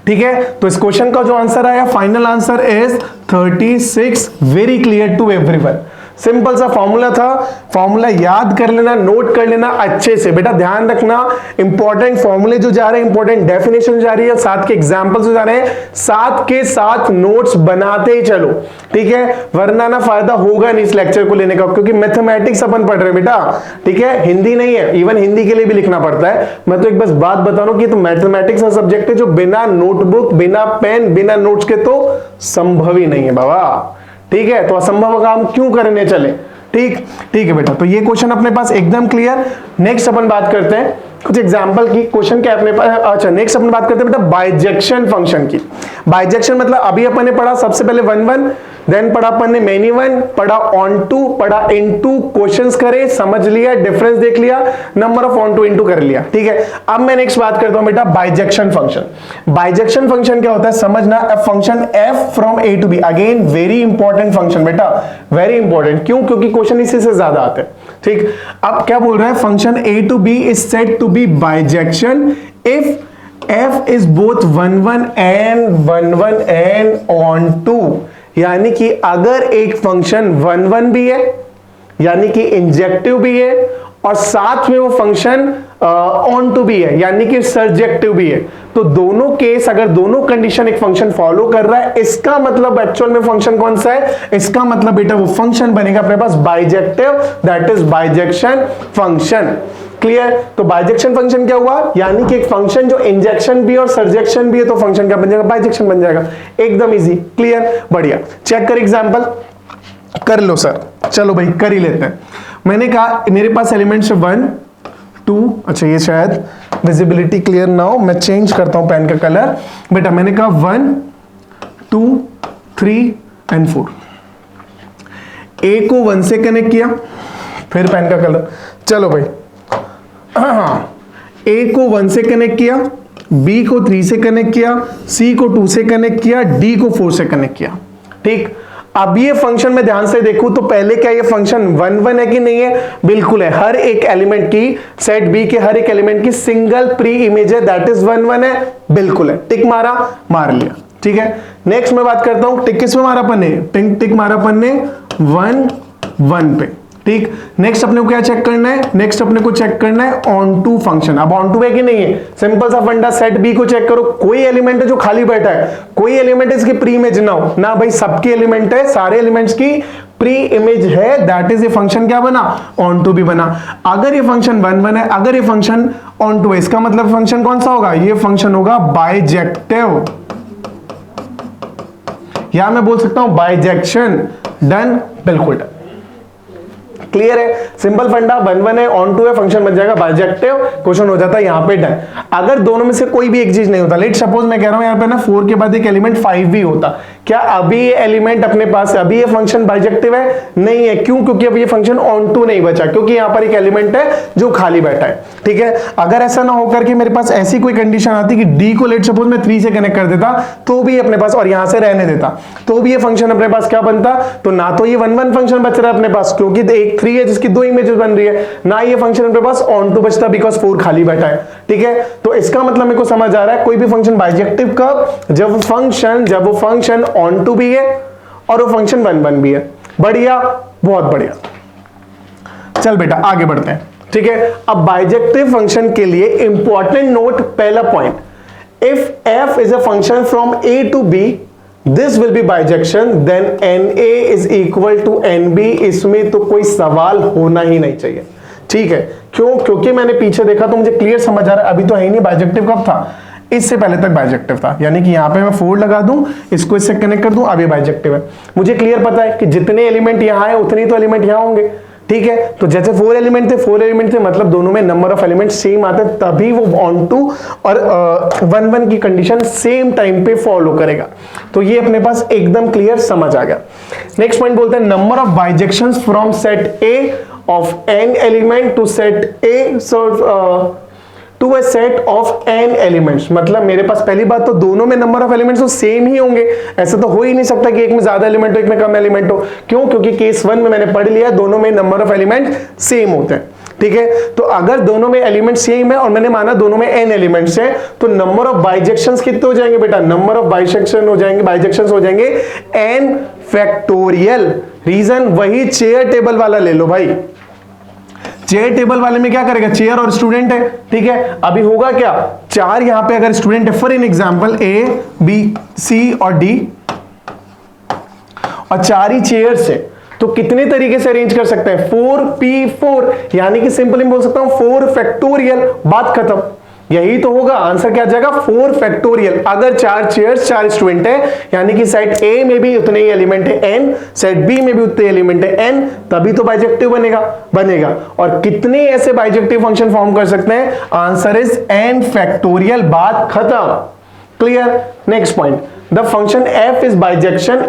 ठीक है, तो इस क्वेश्चन का जो आंसर आया final answer is 36, very clear to everyone. Simple सा फॉर्मूला था, फॉर्मूला याद कर लेना, नोट कर लेना अच्छे से बेटा, ध्यान रखना इंपॉर्टेंट फॉर्मूले जो जा रहे हैं, इंपॉर्टेंट डेफिनेशन जा रही है, साथ के एग्जांपल्स जो जा रहे हैं, साथ के साथ नोट्स बनाते ही चलो। ठीक है, वरना ना फायदा होगा नहीं इस लेक्चर को लेने का, क्योंकि मैथमेटिक्स अपन पढ़ रहे हैं बेटा। ठीक है, हिंदी नहीं है, इवन हिंदी के लिए भी लिखना पड़ता है। मैं तो एक बस बात बता रहा हूं कि तो मैथमेटिक्स का सब्जेक्ट है जो बिना नोटबुक, बिना पेन, बिना नोट्स के तो संभव ही नहीं है बाबा। ठीक है, तो असंभव काम क्यों करने चले। ठीक है बेटा, तो ये क्वेश्चन अपने पास एकदम क्लियर। नेक्स्ट अपन बात करते हैं कुछ एग्जांपल की, क्वेश्चन क्या अपने पास, अच्छा नेक्स्ट अपन बात करते हैं बेटा बाइजेक्शन फंक्शन की। बाइजेक्शन मतलब अभी अपन ने पढ़ा सबसे पहले 1 1, देन पढ़ा अपन ने मेनी 1, पढ़ा ऑन टू, पढ़ा इनटू, क्वेश्चंस करे, समझ लिया, डिफरेंस देख लिया, number of onto into कर लिया। ठीक है, अब मैं नेक्स्ट बात करता हूं बेटा बाइजेक्शन फंक्शन। बाइजेक्शन फंक्शन क्या होता है समझना, function f from a to b, again very important function बेटा, वेरी इंपॉर्टेंट। क्यों? क्योंकि क्वेश्चन इसी से ज्यादा आते हैं। ठीक, अब क्या बोल रहा है, function a to b is said to be bijection if f is both 1 1 and on 2, यानी कि अगर एक फंक्शन 1 1 भी है, यानी कि इंजेक्टिव भी है, और साथ में वो फंक्शन ऑन टू भी है, यानी कि सर्जेक्टिव भी है, तो दोनों केस अगर दोनों कंडीशन एक फंक्शन फॉलो कर रहा है, इसका मतलब एक्चुअल में फंक्शन कौन सा है, इसका मतलब बेटा वो फंक्शन बनेगा अपने पास bijective, that is bijection function. Clear? तो बाइजेक्शन फंक्शन क्या हुआ, यानी कि एक फंक्शन जो इंजेक्शन भी और सर्जेक्शन भी है, तो फंक्शन क्या बन जाएगा, बाइजेक्शन बन जाएगा। एकदम इजी, क्लियर, बढ़िया। चेक कर एग्जांपल, कर लो सर, चलो भाई कर ही लेते हैं। मैंने कहा मेरे पास एलिमेंट्स 1 2, अच्छा ये शायद विजिबिलिटी क्लियर ना हो, मैं चेंज करता हूं पेन का कलर। बेटा मैंने कहा 1 2 3 एंड 4, ए को 1 से कनेक्ट किया, फिर पेन का कलर, चलो भाई ए को 1 से कनेक्ट किया, बी को 3 से कनेक्ट किया, सी को 2 से कनेक्ट किया, डी को 4 से कनेक्ट किया। ठीक, अब ये फंक्शन में ध्यान से देखूं तो पहले क्या ये फंक्शन 1 1 है कि नहीं है, बिल्कुल है। हर एक एलिमेंट की, सेट बी के हर एक एलिमेंट की सिंगल प्री इमेज है, दैट इज 1 1 है, बिल्कुल है। टिक मारा, मार लिया। ठीक है, नेक्स्ट मैं बात करता हूं, टिक किस में मारा अपन ने, टिक मारा अपन ने 1 1 पे। ठीक, नेक्स्ट अपने को क्या चेक करना है, नेक्स्ट अपने को चेक करना है ऑन टू फंक्शन। अब ऑन टू है कि नहीं है, सिंपल सा फंडा, सेट बी को चेक करो, कोई एलिमेंट है जो खाली बैठा है, कोई एलिमेंट इसकी प्री इमेज ना हो ना, भाई सबके एलिमेंट है, सारे एलिमेंट्स की प्री इमेज है, दैट इज ये फंक्शन क्या बना, ऑन टू भी बना। अगर ये फंक्शन 1 1 है, अगर ये फंक्शन ऑन टू है, इसका मतलब फंक्शन कौन सा होगा, ये फंक्शन होगा बाइजेक्टिव, या मैं बोल सकता हूं बाइजेक्शन। डन, बिल्कुल डन, क्लियर है, सिंपल फंडा, 1 1 है, ऑन टू है, फंक्शन बन जाएगा बाइजेक्टिव, क्वेश्चन हो जाता है यहां पे डन। अगर दोनों में से कोई भी एक चीज नहीं होता, लेट सपोज मैं कह रहा हूं यहां पे ना 4 के बाद एक एलिमेंट 5 भी होता, क्या अभी ये एलिमेंट अपने पास, अभी ये फंक्शन बाइजेक्टिव है, नहीं है। क्यों? क्योंकि अभी ये फंक्शन ऑन टू नहीं बचा, क्योंकि यहां पर एक एलिमेंट है जो खाली बैठा है। ठीक है, अगर ऐसा ना होकर के मेरे पास ऐसी कोई कंडीशन आती कि डी को लेट सपोज मैं 3 से कनेक्ट कर देता, तो भी अपने पास, और यहां से रहने देता, तो भी ये फंक्शन अपने पास क्या बनता, तो ना तो ये 1 1 फंक्शन बच रहा है अपने पास, क्योंकि एक 3 है जिसकी 2 इमेजेस बन रही है, ना ये फंक्शन अपने पास ऑन टू बचता बिकॉज 4 खाली बैठा है। ठीक है, तो इसका मतलब मेरे को समझ आ रहा है कोई भी फंक्शन बाइजेक्टिव कब, जब वो फंक्शन ऑन टू भी है और वो फंक्शन 1 1 भी है। बढ़िया, बहुत बढ़िया। चल बेटा आगे बढ़ते हैं। ठीक है, अब बाइजेक्टिव फंक्शन के लिए इंपॉर्टेंट नोट, पहला point, if f is a function from a to b, this will be bijection, then na is equal to nb। इसमें तो कोई सवाल होना ही नहीं चाहिए। ठीक है, क्यों? क्योंकि मैंने पीछे देखा तो मुझे क्लियर समझ आ रहा है, अभी तो है ही नहीं, बाइजेक्टिव कब था, इससे पहले तक बाइजेक्टिव था, यानी कि यहां पे मैं 4 लगा दूं, इसको इससे कनेक्ट कर दूं, अब ये बाइजेक्टिव है। मुझे क्लियर पता है कि जितने एलिमेंट यहां है उतने तो एलिमेंट यहां होंगे। ठीक है, तो जैसे 4 एलिमेंट थे मतलब दोनों में नंबर ऑफ एलिमेंट सेम आते हैं, तभी वो ऑन टू और 1 1 की कंडीशन सेम टाइम पे फॉलो करेगा। तो ये अपने पास एकदम क्लियर समझ आ गया। नेक्स्ट पॉइंट बोलते हैं number of bijections from set A of n element to set A to a set of n elements. मतलब मेरे पास पहली बात तो दोनों में नंबर ऑफ एलिमेंट्स तो सेम ही होंगे, ऐसा तो हो ही नहीं सकता कि एक में ज्यादा एलिमेंट हो एक में कम एलिमेंट हो। क्यों? क्योंकि केस 1 में मैंने पढ़ लिया दोनों में नंबर ऑफ एलिमेंट सेम होते हैं। ठीक है, तो अगर दोनों में एलिमेंट सेम है और मैंने माना दोनों में n एलिमेंट्स हैं, तो नंबर ऑफ बाइजेक्शंस कितने हो जाएंगे बेटा? नंबर ऑफ बाइजेक्शंस हो जाएंगे n फैक्टोरियल। रीजन वही चेयर टेबल वाला ले लो भाई। चेयर टेबल वाले में क्या करेगा, चेयर और स्टूडेंट है। ठीक है, अभी होगा क्या, 4 यहां पे अगर स्टूडेंट है, for in example A B C और D, और 4 ही चेयर्स है, तो कितने तरीके से अरेंज कर सकते हैं, 4p4, यानी कि सिंपली बोल सकता हूं 4 फैक्टोरियल, बात खत्म। यही तो होगा, आंसर क्या आ जाएगा, 4 फैक्टोरियल। अगर 4 चेयर्स 4 स्टूडेंट है, यानी कि सेट A में भी उतने ही एलिमेंट है n, सेट B में भी उतने एलिमेंट है n, तभी तो बाइजेक्टिव बनेगा। और कितने ऐसे बाइजेक्टिव फंक्शन फॉर्म कर सकते हैं, आंसर इज n फैक्टोरियल, बात खत्म। Clear? Next point, the function f is bijection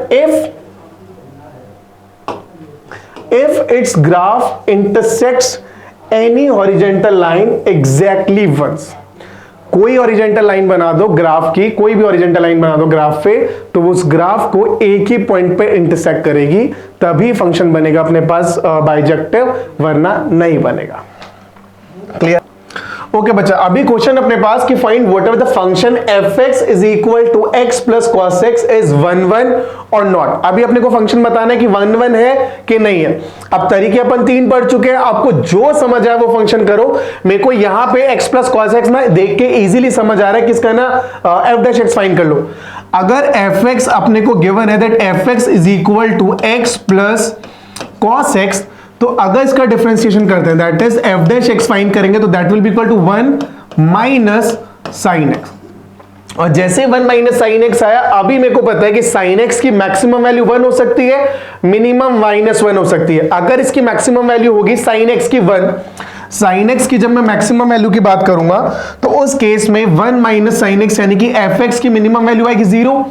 if its graph intersects any horizontal line exactly once। कोई हॉरिजॉन्टल लाइन बना दो ग्राफ की, कोई भी हॉरिजॉन्टल लाइन बना दो ग्राफ पे, तो उस ग्राफ को एक ही पॉइंट पे इंटरसेक्ट करेगी, तभी फंक्शन बनेगा अपने पास बाइजेक्टिव, वरना नहीं बनेगा। क्लियर? ओके बच्चा, अभी क्वेश्चन अपने पास कि find whatever the function fx is equal to x plus cos x is 1 1 और नॉट। अभी अपने को फंक्शन बताना है कि 1 1 है कि नहीं है। अब तरीके अपन 3 पढ़ चुके हैं, आपको जो समझ आए वो फंक्शन करो। मेरे को यहां पे x प्लस cos x ना देख के इजीली समझ आ रहा है किसका ना f डैश x फाइंड कर लो। अगर fx अपने को गिवन है that fx is equal to x plus cos x, तो अगर इसका डिफरेंशिएशन करते हैं that is f dash x find करेंगे तो that will be equal to 1 minus sin x। और जैसे 1 माइनस sin x आया, अभी मेरे को पता है कि sin x की मैक्सिमम वैल्यू 1 हो सकती है, मिनिमम -1 हो सकती है। अगर इसकी मैक्सिमम वैल्यू होगी sin x की 1, sin x की जब मैं मैक्सिमम वैल्यू की बात करूंगा तो उस केस में 1 माइनस sin x यानी कि fx की मिनिमम वैल्यू आएगी 0।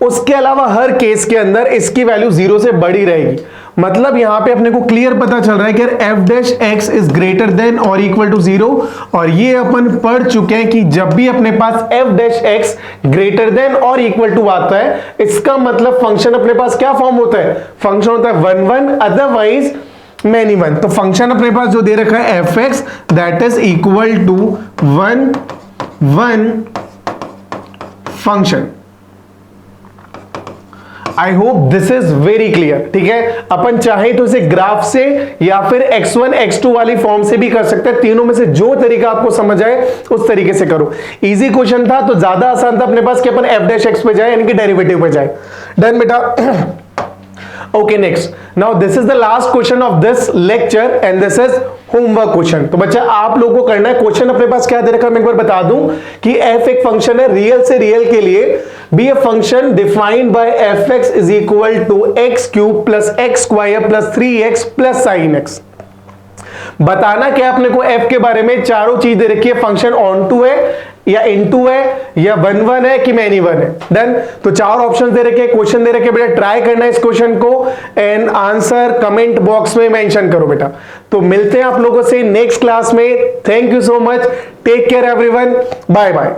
उसके अलावा हर केस के अंदर इसकी वैल्यू 0 से बड़ी रहेगी। मतलब यहां पे अपने को क्लियर पता चल रहा है कि f dash x is greater than और इक्वल टू 0, और ये अपन पढ़ चुके हैं कि जब भी अपने पास f dash x greater than और इक्वल टू आता है, इसका मतलब फंक्शन अपने पास क्या फॉर्म होता है, फंक्शन होता है 1 1, अदरवाइज मैनी 1। तो फंक्शन अपने पास जो दे रखा है fx that is equal to 1 1 function. I hope this is very clear. ठीक है, अपन चाहे तो इसे ग्राफ से या फिर x1 x2 वाली फॉर्म से भी कर सकते हैं, तीनों में से जो तरीका आपको समझ आए उस तरीके से करो। इजी क्वेश्चन था तो ज्यादा आसान था अपने पास कि अपन f डैश x पे जाए, यानी कि डेरिवेटिव पे जाए। डन बेटा? Okay, next. Now this is the last question of this lecture and this is homework question। तो बच्चा आप लोगों को करना है, क्वेश्चन अपने पास क्या दे रखा है मैं एक बार बता दूं कि f एक फंक्शन है, रियल से रियल के लिए be a function defined by fx is equal to x cube plus x square plus 3x plus sin x। बताना क्या अपने को f के बारे में, चारों चीज दे रखी है, फंक्शन ऑन टू है या इनटू है या 1 1 है कि मैनी 1 है। डन? तो 4 ऑप्शंस दे रखे, क्वेश्चन दे रखे, बेटा ट्राई करना है इस क्वेश्चन को एंड आंसर कमेंट बॉक्स में मेंशन करो बेटा। तो मिलते हैं आप लोगों से नेक्स्ट क्लास में। Thank you so much, take care everyone, bye bye.